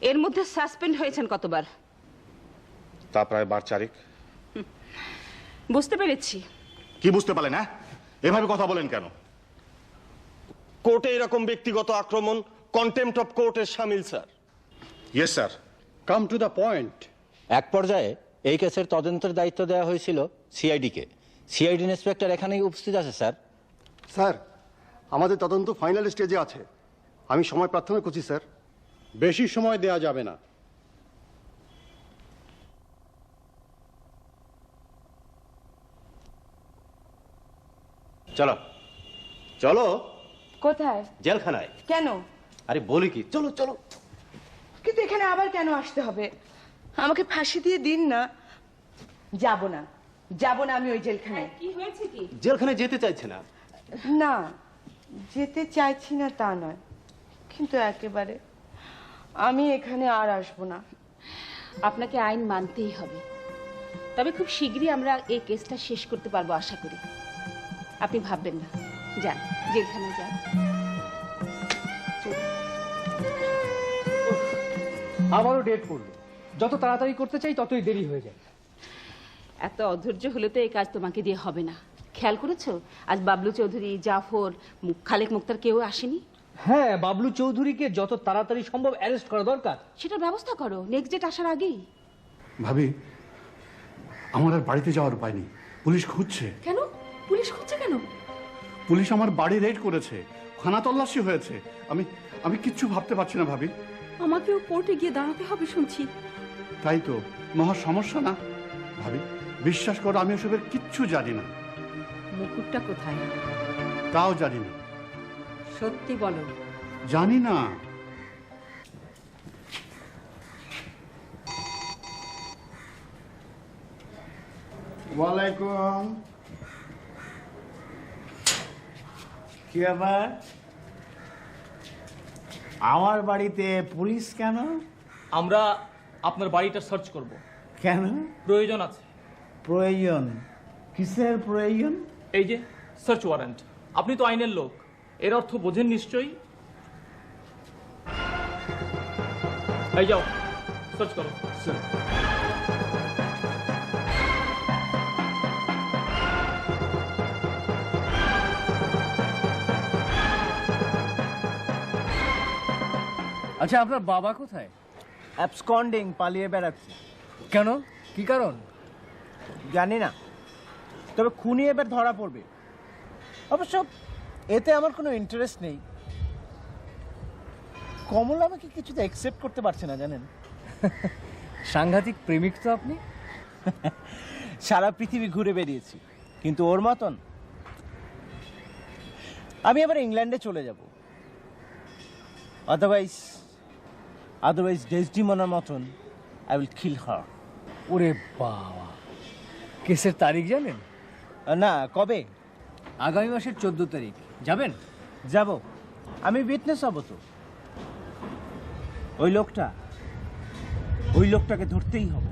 এর মধ্যে সাসপেন্ড হয়েছেন কতবার? তা প্রায় 12 চারেক। বুঝতে পেরেছি। কি বুঝতে পারলেন? হ্যাঁ, এভাবে কথা বলেন কেন? কোর্টে এরকম ব্যক্তিগত আক্রমণ কন্টেম্পট অফ কোর্টের শামিল sir. Yes sir. Come to the point. এক পর্যায়ে এই কেসের তদন্তের দায়িত্ব দেওয়া হয়েছিল সিআইডিকে। সিআইডি ইন্সপেক্টর এখানেই উপস্থিত আছে স্যার। স্যার, আমাদের তদন্ত ফাইনাল স্টেজে আছে। আমি সময় প্রার্থনা করছি স্যার। বেশি সময় দেয়া যাবে না। চলো চলো। কোথায়? জেলখানায়। কেন? আরে বলি কি, চলো চলো। কিন্তু এখানে আবার কেন আসতে হবে? আমাকে ফাঁসি দিয়ে দিন না। যাব না, যাব না আমি ওই জেলখানায়। কি হয়েছে কি? জেলখানায় যেতে চাইছে না। না, যেতে চাইছি না তা নয়, কিন্তু একেবারে আমি এখানে আর আসবো না। আপনাকে আইন মানতেই হবে, তবে খুব শীঘ্রই আমরা এই কেসটা শেষ করতে পারবো আশা করি। আপনি ভাববেন না, যান জেলখানায় যান। আবারও ডেট পড়লো। যত তাড়াতাড়ি করতে চাই ততই দেরি হয়ে যায়। এত অধৈর্য হলে তো এই কাজ তোমাকে দিয়ে হবে না। খেয়াল করেছো আজ বাবলু চৌধুরী, জাফর, খালেক মুক্তার কেউ আসেনি? হ্যাঁ, বাবলু চৌধুরীকে যত তাড়াতাড়ি সম্ভব অ্যারেস্ট করা দরকার। সেটার ব্যবস্থা করো নেক্সট ডেট আসার আগেই। ভাবি, আমার আর বাড়িতে যাওয়ার উপায় নেই। পুলিশ খুঁজছে। কেন? পুলিশ খুঁজছে কেন? পুলিশ আমার বাড়ি রেড করেছে, খানা তল্লাশি হয়েছে। আমি আমি কিচ্ছু ভাবতে পারছি না ভাবি। আমাকেও কোর্টে গিয়ে দাঁড়াতে হবে শুনছি। তাই তো মহা সমস্যা না ভাবি? বিশ্বাস করো, আমি ওসবের কিচ্ছু জানি না। মুকুটটা কোথায়? তাও জানি না। সত্যি বলো। জানি না। ওয়ালাইকুম। কি ব্যাপার? আমার বাড়িতে পুলিশ কেন? আমরা আপনার বাড়িটা সার্চ করব। কেন? প্রয়োজন আছে। প্রয়োজন? কিসের প্রয়োজন? এই যে সার্চ ওয়ারেন্ট। আপনি তো আইনের লোক, এর অর্থ বোঝেন নিশ্চয়ই। এই যাও, সার্চ করো। আচ্ছা, আপনার বাবা কোথায়? অ্যাবসকন্ডিং, পালিয়ে বেড়াচ্ছে। কেন? কি কারণ? জানি না, তবে খুনি এবার ধরা পড়বে। অবশ্য এতে আমার কোনো ইন্টারেস্ট নেই। কমল আমাকে কিছুতে অ্যাকসেপ্ট করতে পারছে না, জানেন। সাংঘাতিক প্রেমিক তো আপনি। সারা পৃথিবী ঘুরে বেরিয়েছি, কিন্তু ওর মতন। আমি আবার ইংল্যান্ডে চলে যাব। আদারওয়াইজ ডেসডিমোনার মতন আই উইল কিল হার। ওরে বাবা, কেসের তারিখ জানেন? না, কবে? আগামী মাসের 14 তারিখ। যাবেন? যাব। আমি উইটনেস হব তো। ওই লোকটাকে ধরতেই হবে।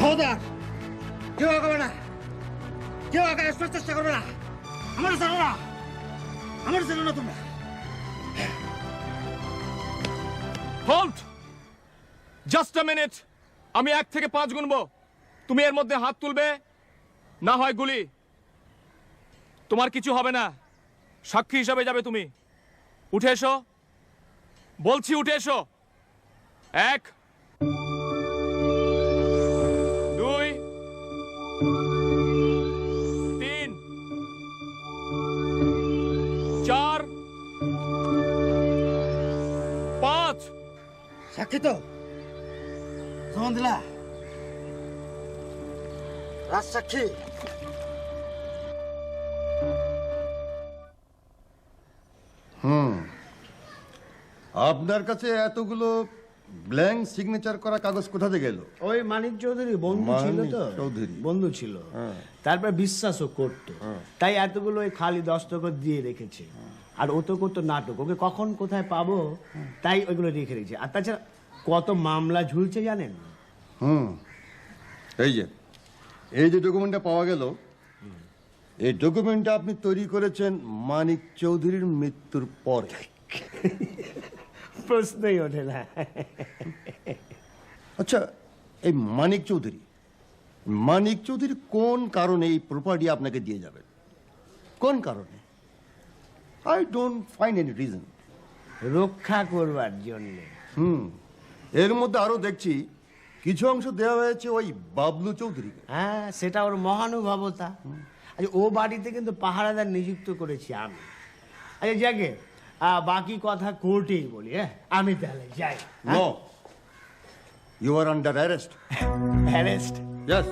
খবরদার কেউ আগাবে না, কেউ আগে আসবার চেষ্টা করবে না। আমার জানো না, আমার জানো না তোমরা। Hold, just a minute. আমি 1 থেকে 5 গুনবো, তুমি এর মধ্যে হাত তুলবে, না হয় গুলি। তোমার কিছু হবে না, সাক্ষী হিসাবে যাবে তুমি। উঠে এসো বলছি, উঠে এসো। 1 2 3 4 5। সাক্ষী তো কেমন দিলা? রাজ সাক্ষী। আপনার কাছে এতগুলো ব্ল্যাঙ্ক সিগনেচার করা কাগজ কোথা থেকে এলো? ওই মানিক চৌধুরী বন্ধু ছিল তো, চৌধুরী বন্ধু ছিল, তারপর বিশ্বাসও করতো, তাই এতগুলো ওই খালি দস্তখত দিয়ে রেখেছে। আর ও তো করতো নাটক, ওকে কখন কোথায় পাবো তাই ওইগুলো রেখে রেখেছে। আর তাছাড়া কত মামলা ঝুলছে জানেন? এই যে ডকুমেন্টটা পাওয়া গেল, এই ডকুমেন্টটা আপনি তৈরি করেছেন মানিক চৌধুরীর মৃত্যুর পরে। প্রশ্নই ওঠে না। আচ্ছা, এই মানিক চৌধুরী কোন কারণে এই প্রপার্টি আপনাকে দিয়ে যাবেন? কোন কারণে? I don't find any reason. রক্ষা করবার জন্য। এর মধ্যে আরো দেখছি কিছু অংশ দেওয়া হয়েছে ওই বাবলু চৌধুরীকে। হ্যাঁ, সেটা ওর মহানুভবতা। আচ্ছা, ও বাড়িতে কিন্তু পাহারাদার নিযুক্ত করেছি আমি। আচ্ছা যাকে বাকি কথা কোর্টেই বলি। হ্যাঁ, আমি তাহলে যাই। No, you are under arrest. Arrest? Yes.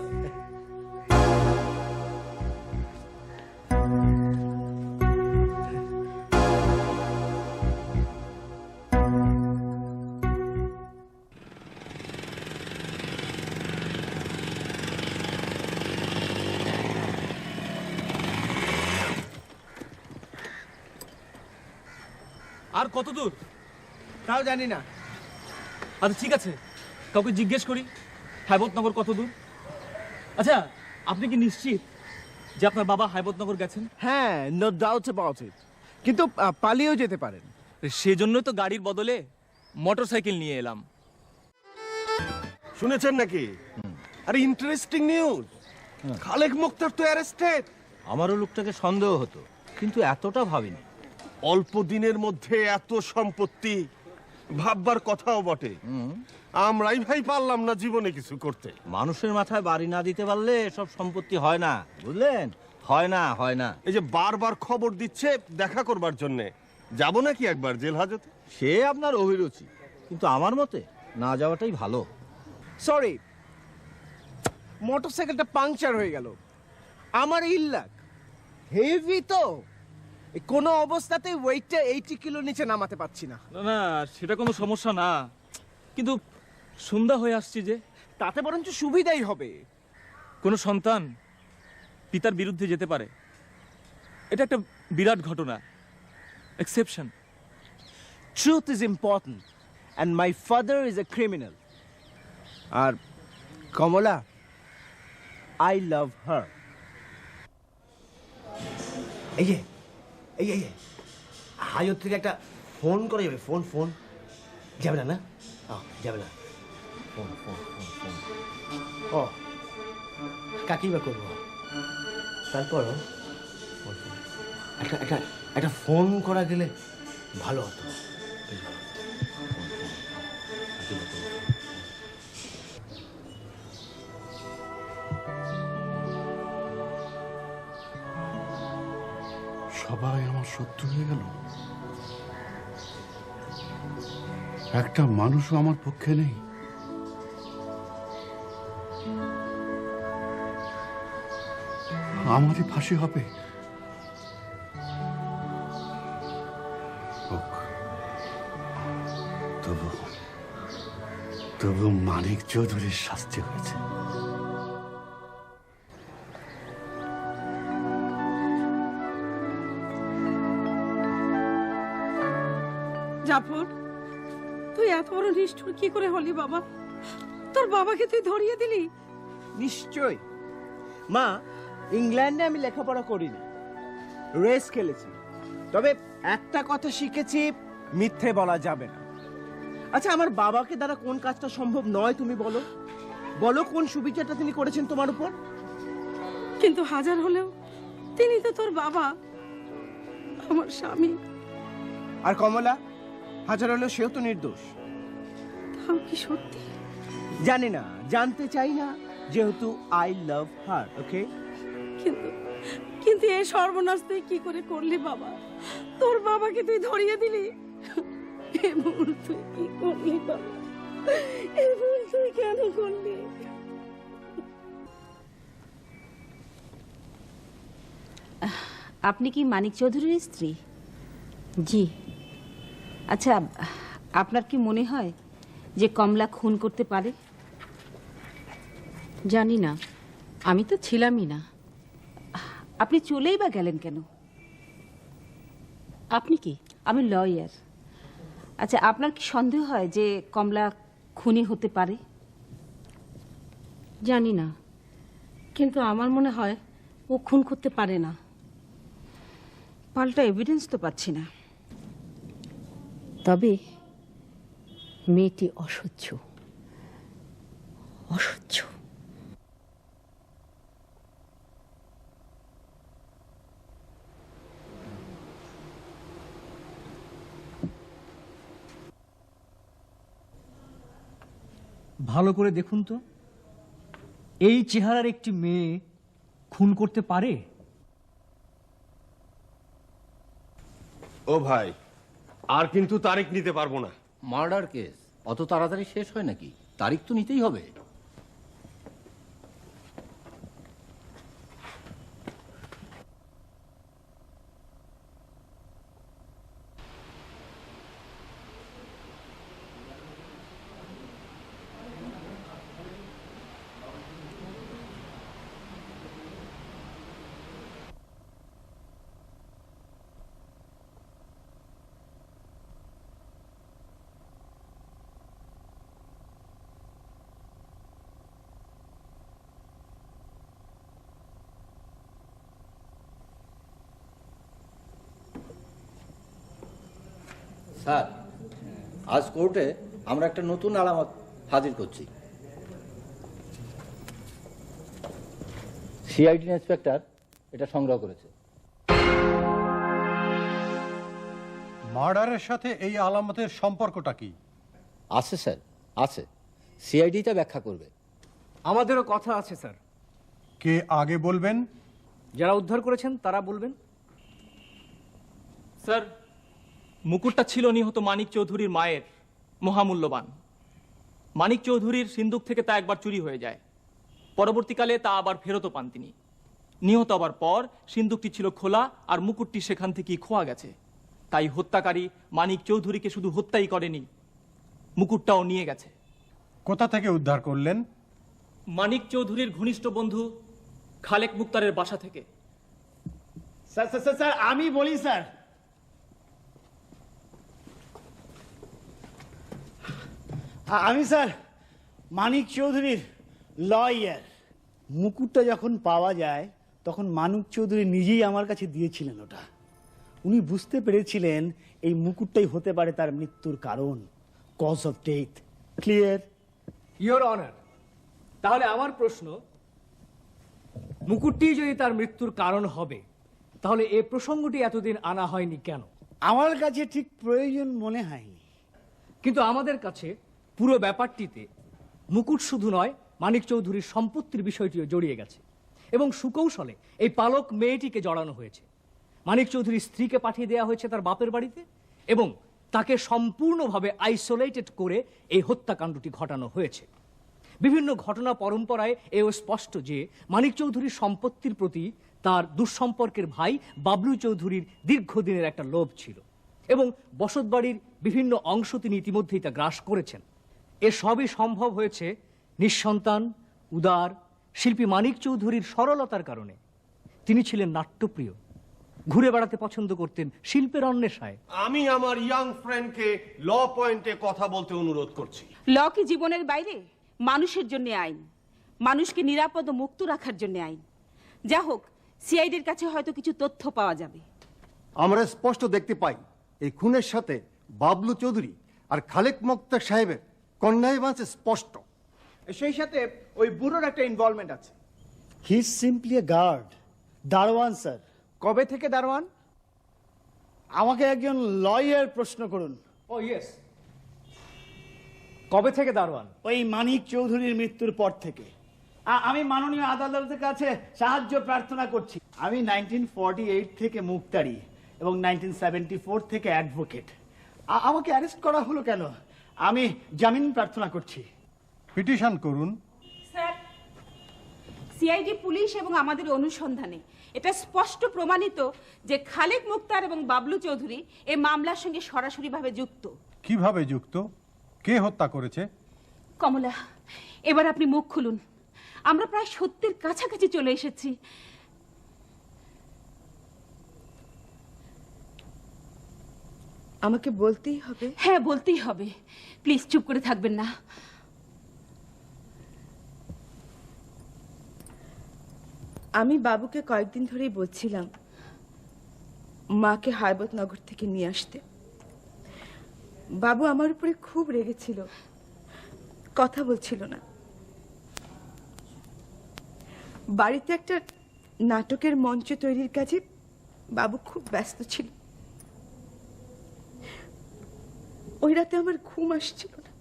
আর কত দূর তাও জানি না। আচ্ছা ঠিক আছে, কাউকে জিজ্ঞেস করি হায়বতনগর কত দূর। আচ্ছা, আপনি কি নিশ্চিত যে আপনার বাবা হায়বতনগর গেছেন? হ্যাঁ, নো ডাউট অ্যাবাউট ইট। কিন্তু পালিয়েও যেতে পারেন। সেজন্যই তো গাড়ির বদলে মোটরসাইকেল নিয়ে এলাম। শুনেছেন নাকি? আরে ইন্টারেস্টিং নিউজ, খালেক মুক্তার তো অ্যারেস্টেড। আমারও লোকটাকে সন্দেহ হতো, কিন্তু এতটা ভাবিনি। অল্প দিনের মধ্যে এত সম্পত্তি, ভাববার কথাও বটে। আমরাই ভাই পারলাম না জীবনে কিছু করতে। মানুষের মাথায় বাড়ি না দিতে পারলে এসব সম্পত্তি হয় না, বুঝলেন? হয় না, হয় না। এই যে বারবার খবর দিচ্ছে দেখা করবার জন্য, যাব নাকি একবার জেল হাজতে? সে আপনার অভিরুচি, কিন্তু আমার মতে না যাওয়াটাই ভালো। সরি, মোটরসাইকেলটা পাংচার হয়ে গেল। আমার ইল্লাক হেভি তো, কোনো অবস্থাতে ওয়েটটা 80 কিলো নিচে নামাতে পারছি না। না না, সেটা কোনো সমস্যা না, কিন্তু সন্ধ্যা হয়ে আসছে যে। তাতে বরঞ্চ সুবিধাই হবে। কোনো সন্তান পিতার বিরুদ্ধে যেতে পারে, এটা একটা বিরাট ঘটনা, exception. Truth is important and my father is a criminal. আর কমলা, আই লাভ হার। এই যে এই হাজত থেকে একটা ফোন করা যাবে? ফোন ফোন যাবে না? না যাবে না। ফোন ফোন ফোন ফোন ও কাকি বা করবো, তারপরও একটা ফোন করা গেলে ভালো হতো। সবাই আমার শত্রু হয়ে গেল, একটা মানুষও আমার পক্ষে নেই। আমারই ফাঁসি হবে। তবু মানিক চৌধুরীর শাস্তি হয়েছে। জাফর, তুই এত বড় নিষ্ঠুর কি করে হলি বাবা? তোর বাবাকে তুই ধরিয়ে দিলি। নিশ্চয়ই। মা, ইংল্যান্ডে আমি লেখাপড়া করিনি, রেস খেলেছি, তবে একটা কথা শিখেছি, মিথ্যে বলা যাবে না। আচ্ছা, আমার বাবাকে দ্বারা কোন কাজটা সম্ভব নয় তুমি বলো? বলো কোন সুবিচারটা তিনি করেছেন তোমার উপর? কিন্তু হাজার হলেও তিনি তো তোর বাবা, আমার স্বামী। আর কমলা, হাজার হলেও সেও তো নির্দোষ। তাও কি সত্যি? জানি না, জানতে চাই না, যেহেতু আই লাভ হার। ওকে? কিন্তু কিন্তু এই সর্বনাশ তুই কি করে করলি বাবা? তোর বাবাকে তুই ধরিয়ে দিলি। এ ভুল তুই কি করলি বাবা? এ ভুল তুই কেন করলি? আপনি কি মানিক চৌধুরীর স্ত্রী? জি। আচ্ছা, আপনার কি মনে হয় যে কমলা খুন করতে পারে? জানি না, আমি তো ছিলামই না। আপনি চলেই বা গেলেন কেন? আপনি কি? আমি লয়ার। আচ্ছা, আপনার কি সন্দেহ হয় যে কমলা খুনি হতে পারে? জানি না, কিন্তু আমার মনে হয় ও খুন করতে পারে না। পাল্টা এভিডেন্স তো পাচ্ছি না। তবে মেয়েটি অসহ্য, অসহ্য। ভালো করে দেখুন তো, এই চেহারার একটি মেয়ে খুন করতে পারে? ও ভাই, আর কিন্তু তারিখ নিতে পারবো না। মার্ডার কেস অত তাড়াতাড়ি শেষ হয় নাকি? তারিখ তো নিতেই হবে। স্যার, আজ কোর্টে আমরা একটা নতুন আলামত হাজির করছি। সিআইডি ইন্সপেক্টর এটা সংগ্রহ করেছে। মার্ডারের সাথে এই আলামতের সম্পর্কটা কি? আছে স্যার, আছে। সিআইডি তা ব্যাখ্যা করবে। আমাদেরও কথা আছে স্যার। কে আগে বলবেন? যারা উদ্ধার করেছেন তারা বলবেন। স্যার, মুকুটটা ছিল নিহত মানিক চৌধুরীর মায়ের, মহামূল্যবান। মানিক চৌধুরীর সিন্দুক থেকে তা একবার চুরি হয়ে যায়, পরবর্তীকালে তা আবার ফেরতও পান তিনি। নিহত হবার পর সিন্দুকটি ছিল খোলা আর মুকুটটি সেখান থেকেই খোয়া গেছে। তাই হত্যাকারী মানিক চৌধুরীকে শুধু হত্যাই করেনি, মুকুটটাও নিয়ে গেছে। কোথা থেকে উদ্ধার করলেন? মানিক চৌধুরীর ঘনিষ্ঠ বন্ধু খালেক মুক্তারের বাসা থেকে। স্যার স্যার স্যার আমি বলি স্যার, আমি স্যার মানিক চৌধুরীর লয়ার। মুকুটটা যখন পাওয়া যায় তখন মানিক চৌধুরী নিজেই আমার কাছে দিয়েছিলেন ওটা। উনি বুঝতে পেরেছিলেন এই মুকুটটাই হতে পারে তার মৃত্যুর কারণ, cause of death. Clear? Your honour, তাহলে আমার প্রশ্ন, মুকুটটি যদি তার মৃত্যুর কারণ হবে, তাহলে এই প্রসঙ্গটি এতদিন আনা হয়নি কেন? আমার কাছে ঠিক প্রয়োজন মনে হয়নি। কিন্তু আমাদের কাছে পুরো ব্যাপারটিতে মুকুট শুধু নয়, মানিক চৌধুরীর সম্পত্তির বিষয়টিও জড়িয়ে গেছে এবং সুকৌশলে এই পালক মেয়েটিকে জড়ানো হয়েছে। মানিক চৌধুরীর স্ত্রীকে পাঠিয়ে দেওয়া হয়েছে তার বাপের বাড়িতে এবং তাকে সম্পূর্ণভাবে আইসোলেটেড করে এই হত্যাকাণ্ডটি ঘটানো হয়েছে। বিভিন্ন ঘটনা পরম্পরায় এও স্পষ্ট যে মানিক চৌধুরীর সম্পত্তির প্রতি তার দুঃসম্পর্কের ভাই বাবলু চৌধুরীর দীর্ঘদিনের একটা লোভ ছিল এবং বসতবাড়ির বিভিন্ন অংশ তিনি ইতিমধ্যেই তা গ্রাস করেছেন। এ সবই সম্ভব হয়েছে নিঃসন্তান, উদার শিল্পী মানিক চৌধুরীর সরলতার কারণে। তিনি ছিলেন নাট্যপ্রিয়, ঘুরে বেড়াতে পছন্দ করতেন শিল্পের অন্বেষায়। আমি আমার ইয়াং ফ্রেন্ডকে ল পয়েন্টে কথা বলতে অনুরোধ করছি। ল কি জীবনের বাইরে? মানুষের জন্য আইন। মানুষকে নিরাপদ ও মুক্ত রাখার জন্য আইন। যা হোক, সিআইডির কাছে হয়তো কিছু তথ্য পাওয়া যাবে। আমরা স্পষ্ট দেখতে পাই এই খুনের সাথে বাবলু চৌধুরী আর খালেক মুক্তার সাহেবের কন্যাইবাঞ্চ স্পষ্ট। সেই সাথে ওই বুড়োর একটা ইনভলভমেন্ট আছে। He is simply a guard, দারোয়ান স্যার। কবে থেকে দারোয়ান? আমাকে একজন লয়ার প্রশ্ন করুন। ও ইয়েস, কবে থেকে দারোয়ান? ওই মানিক চৌধুরীর মৃত্যুর পর থেকে। আমি মাননীয় আদালতের কাছে সাহায্য প্রার্থনা করছি। আমি 1948 থেকে মুক্তারি এবং 1974 থেকে অ্যাডভোকেট। আমাকে অ্যারেস্ট করা হলো কেন? আমি জামিন প্রার্থনা করছি। পিটিশন করুন। স্যার, সিআইডি পুলিশ এবং আমাদের অনুসন্ধানে এটা স্পষ্ট প্রমাণিত যে খালেক মুক্তার এবং বাবলু চৌধুরী এই মামলার সঙ্গে সরাসরিভাবে যুক্ত। কিভাবে যুক্ত? কে হত্যা করেছে? কমলা, এবার আপনি মুখ খুলুন। আমরা প্রায় সত্যের কাছাকাছি চলে এসেছি। আমাকে বলতেই হবে? হ্যাঁ, বলতেই হবে। প্লিজ চুপ করে থাকবেন না। আমি বাবুকে কয়েকদিন ধরেই বলছিলাম মাকে হায়বতনগর থেকে নিয়ে আসতে। বাবু আমার উপরে খুব রেগেছিল, কথা বলছিল না। বাড়িতে একটা নাটকের মঞ্চ তৈরির কাজে বাবু খুব ব্যস্ত ছিল। ওই রাতে আমার ঘুম আসছিল না।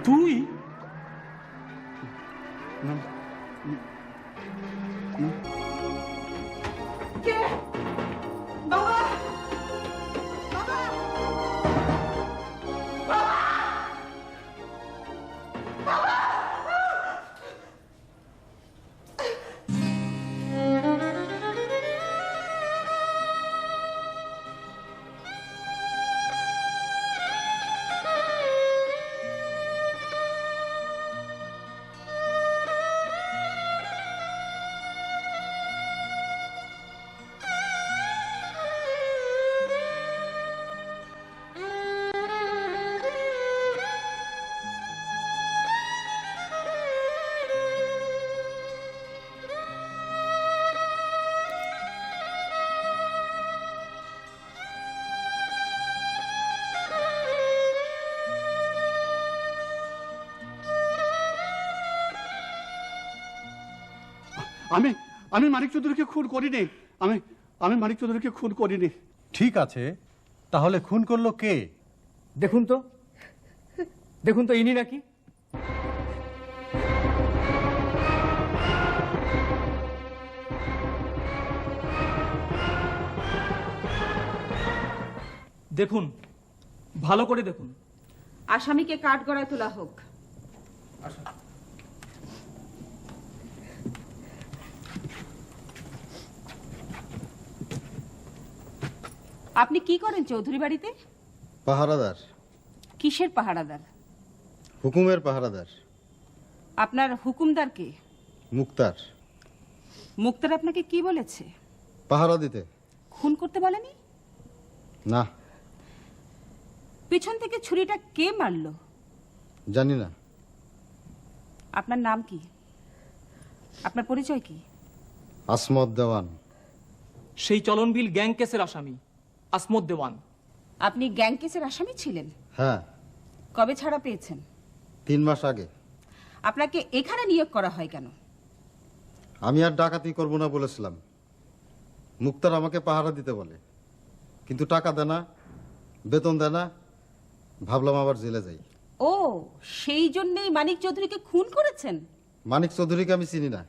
তুই? কে? বাবা! বাবা! আমি মানিক চৌধুরীকে খুন করিনি। আমি মানিক চৌধুরীকে খুন করিনি। ঠিক আছে, তাহলে খুন করলো কে? দেখুন তো ইনি নাকি? দেখুন, ভালো করে দেখুন। আসামিকে কাঠগড়ায় তোলা হোক। আপনি কি করেন চৌধুরী বাড়িতে? পাহারাদার। কিসের পাহারাদার? হুকুমের পাহারাদার। আপনার হুকুমদার কে? মুক্তার। মুক্তার আপনাকে কি বলেছে? পাহারা দিতে। খুন করতে বলেনি? না। পিছন থেকে ছুরিটা কে মারলো? জানি না। আপনার নাম কি? আপনার পরিচয় কি? আসমত দেওয়ান। সেই চলনবিল গ্যাং কেসের আসামি আসমত দেওয়ান। আপনি গ্যাং কেসের আসামি ছিলেন? হ্যাঁ। কবে ছাড়া পেয়েছেন? 3 মাস আগে। আপনাকে এখানে নিয়োগ করা হয় কেন? আমি আর ডাকাতি করব না বলেছিলাম। মুক্তার আমাকে পাহারা দিতে বলে, কিন্তু টাকা দেয় না, বেতন দেয় না। ভাবলাম আবার জেলে যাই। ও, সেই জন্যই মানিক চৌধুরীকে খুন করেছেন? মানিক চৌধুরীকে আমি চিনি না।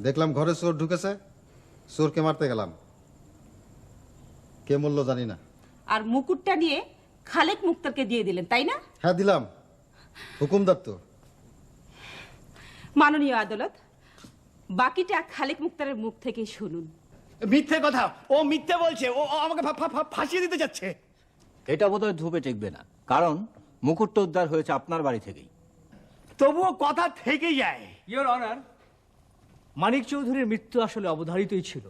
দেখলাম ঘরে চোর ঢুকেছে, চোরকে মারতে গেলাম। কে মূল্য জানি না। আর মুকুটটা নিয়ে খালেক মুক্তারকে দিয়ে দিলেন, তাই না? হ্যাঁ দিলাম, হুকুমদার তো। মাননীয় আদালত, বাকিটা খালেক মুক্তারের মুখ থেকেই শুনুন। মিথ্যে কথা, ও মিথ্যে বলছে, ও আমাকে ফাঁসিয়ে দিতে যাচ্ছে। এটা বোধহয় ধুপে টিকবে না, কারণ মুকুটটা উদ্ধার হয়েছে আপনার বাড়ি থেকেই। তবুও কথা থেকে যায়। ইয়োর অনার, মানিক চৌধুরীর মৃত্যু আসলে অবধারিতই ছিল।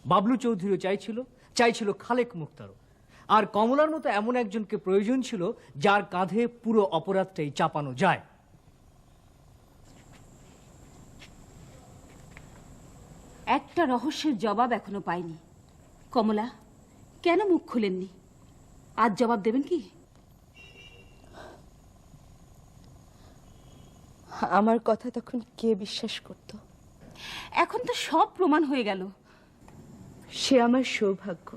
বাবলু চৌধুরীও চাইছিল খালেক মুক্তারও। আর কমলার মতো এমন একজনকে প্রয়োজন ছিল যার কাঁধে পুরো অপরাধটাই চাপানো যায়। একটা রহস্যের জবাব এখনো পাইনি। কমলা, কেন মুখ খুলেননি? আজ জবাব দেবেন কি? আমার কথা তখন কে বিশ্বাস করত? এখন তো সব প্রমাণ হয়ে গেল। সে আমার সৌভাগ্য,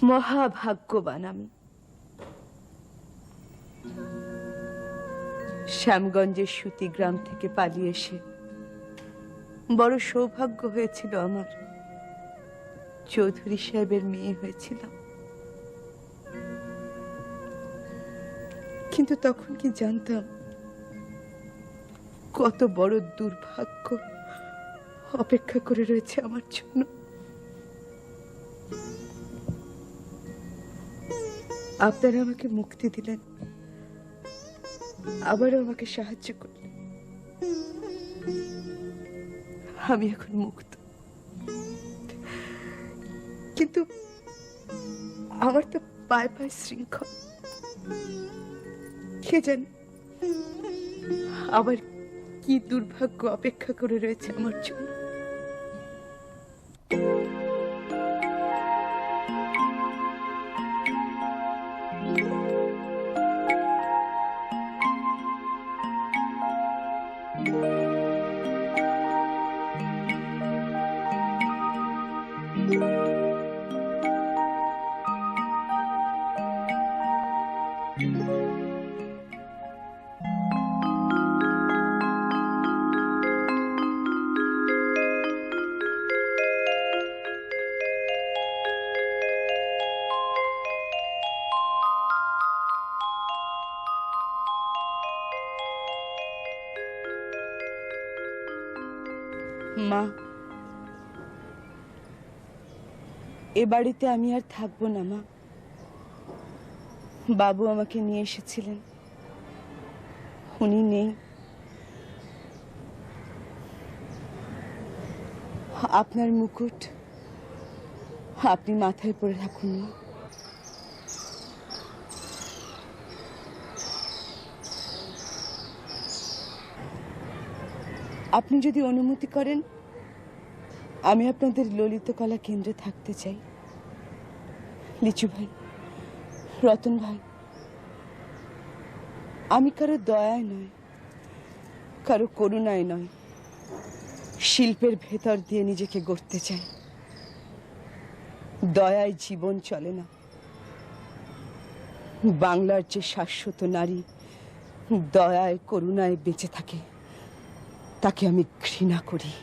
মহাভাগ্যবান আমি। শ্যামগঞ্জের সুতি গ্রাম থেকে পালিয়ে এসে বড় সৌভাগ্য হয়েছিল আমার। চৌধুরী সাহেবের মেয়ে হয়েছিলাম। কিন্তু তখন কি জানতাম কত বড় দুর্ভাগ্য অপেক্ষা করে রয়েছে আমার জন্য। আপনারা আমাকে মুক্তি দিলেন, আবারও আমাকে সাহায্য করলেন। আমি এখন মুক্ত, কিন্তু আমার তো পায়ে পায়ে শৃঙ্খল। কে জানে আবার কি দুর্ভাগ্য অপেক্ষা করে রয়েছে আমার জন্য। মা, এ বাড়িতে আমি আর থাকবো না মা। বাবু আমাকে নিয়ে এসেছিলেন, উনি নেই। আপনার মুকুট আপনি মাথায় পরে রাখুন মা। আপনি যদি অনুমতি করেন, আমি আপনাদের ললিত কলা কেন্দ্রে থাকতে চাই। লিচু ভাই, রতন ভাই, আমি কারো দয়ায় নয়, কারো করুণায় নয়, শিল্পের ভেতর দিয়ে নিজেকে গড়তে চাই। দয়ায় জীবন চলে না। বাংলার যে শাশ্বত নারী দয়ায় করুণায় বেঁচে থাকে, তাকে আমি ঘৃণা করি।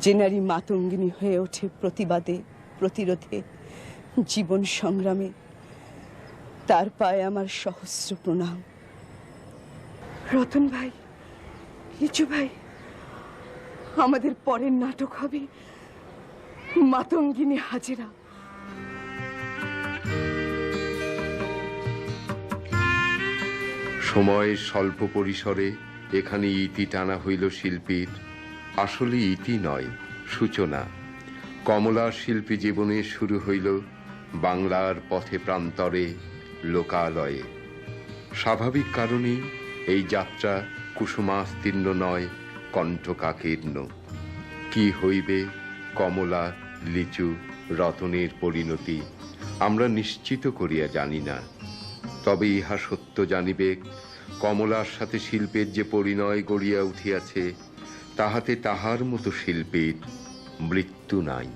যে নারী মাতঙ্গিনী হয়ে ওঠে প্রতিবাদে, প্রতিরোধে, জীবন সংগ্রামে, তার পায়ে আমার সহস্র প্রণাম। রতন ভাই, লিচু ভাই, আমাদের পরের নাটক হবে মাতঙ্গিনী হাজেরা। সময়ের স্বল্প পরিসরে এখানে ইতি টানা হইল শিল্পীর, আসলে ইতি নয়, সূচনা। কমলার শিল্পী জীবনে শুরু হইল বাংলার পথে প্রান্তরে, লোকালয়ে। স্বাভাবিক কারণেই এই যাত্রা কুসুমাস্তীর্ণ নয়, কণ্ঠকাকীর্ণ। কি হইবে কমলা, লিচু, রতনের পরিণতি আমরা নিশ্চিত করিয়া জানি না। তবে ইহা সত্য জানিবে, কমলার সাথে শিল্পের যে পরিণয় গড়িয়া উঠিয়াছে, তাহাতে তাহার মতো শিল্পীর মৃত্যু নাই।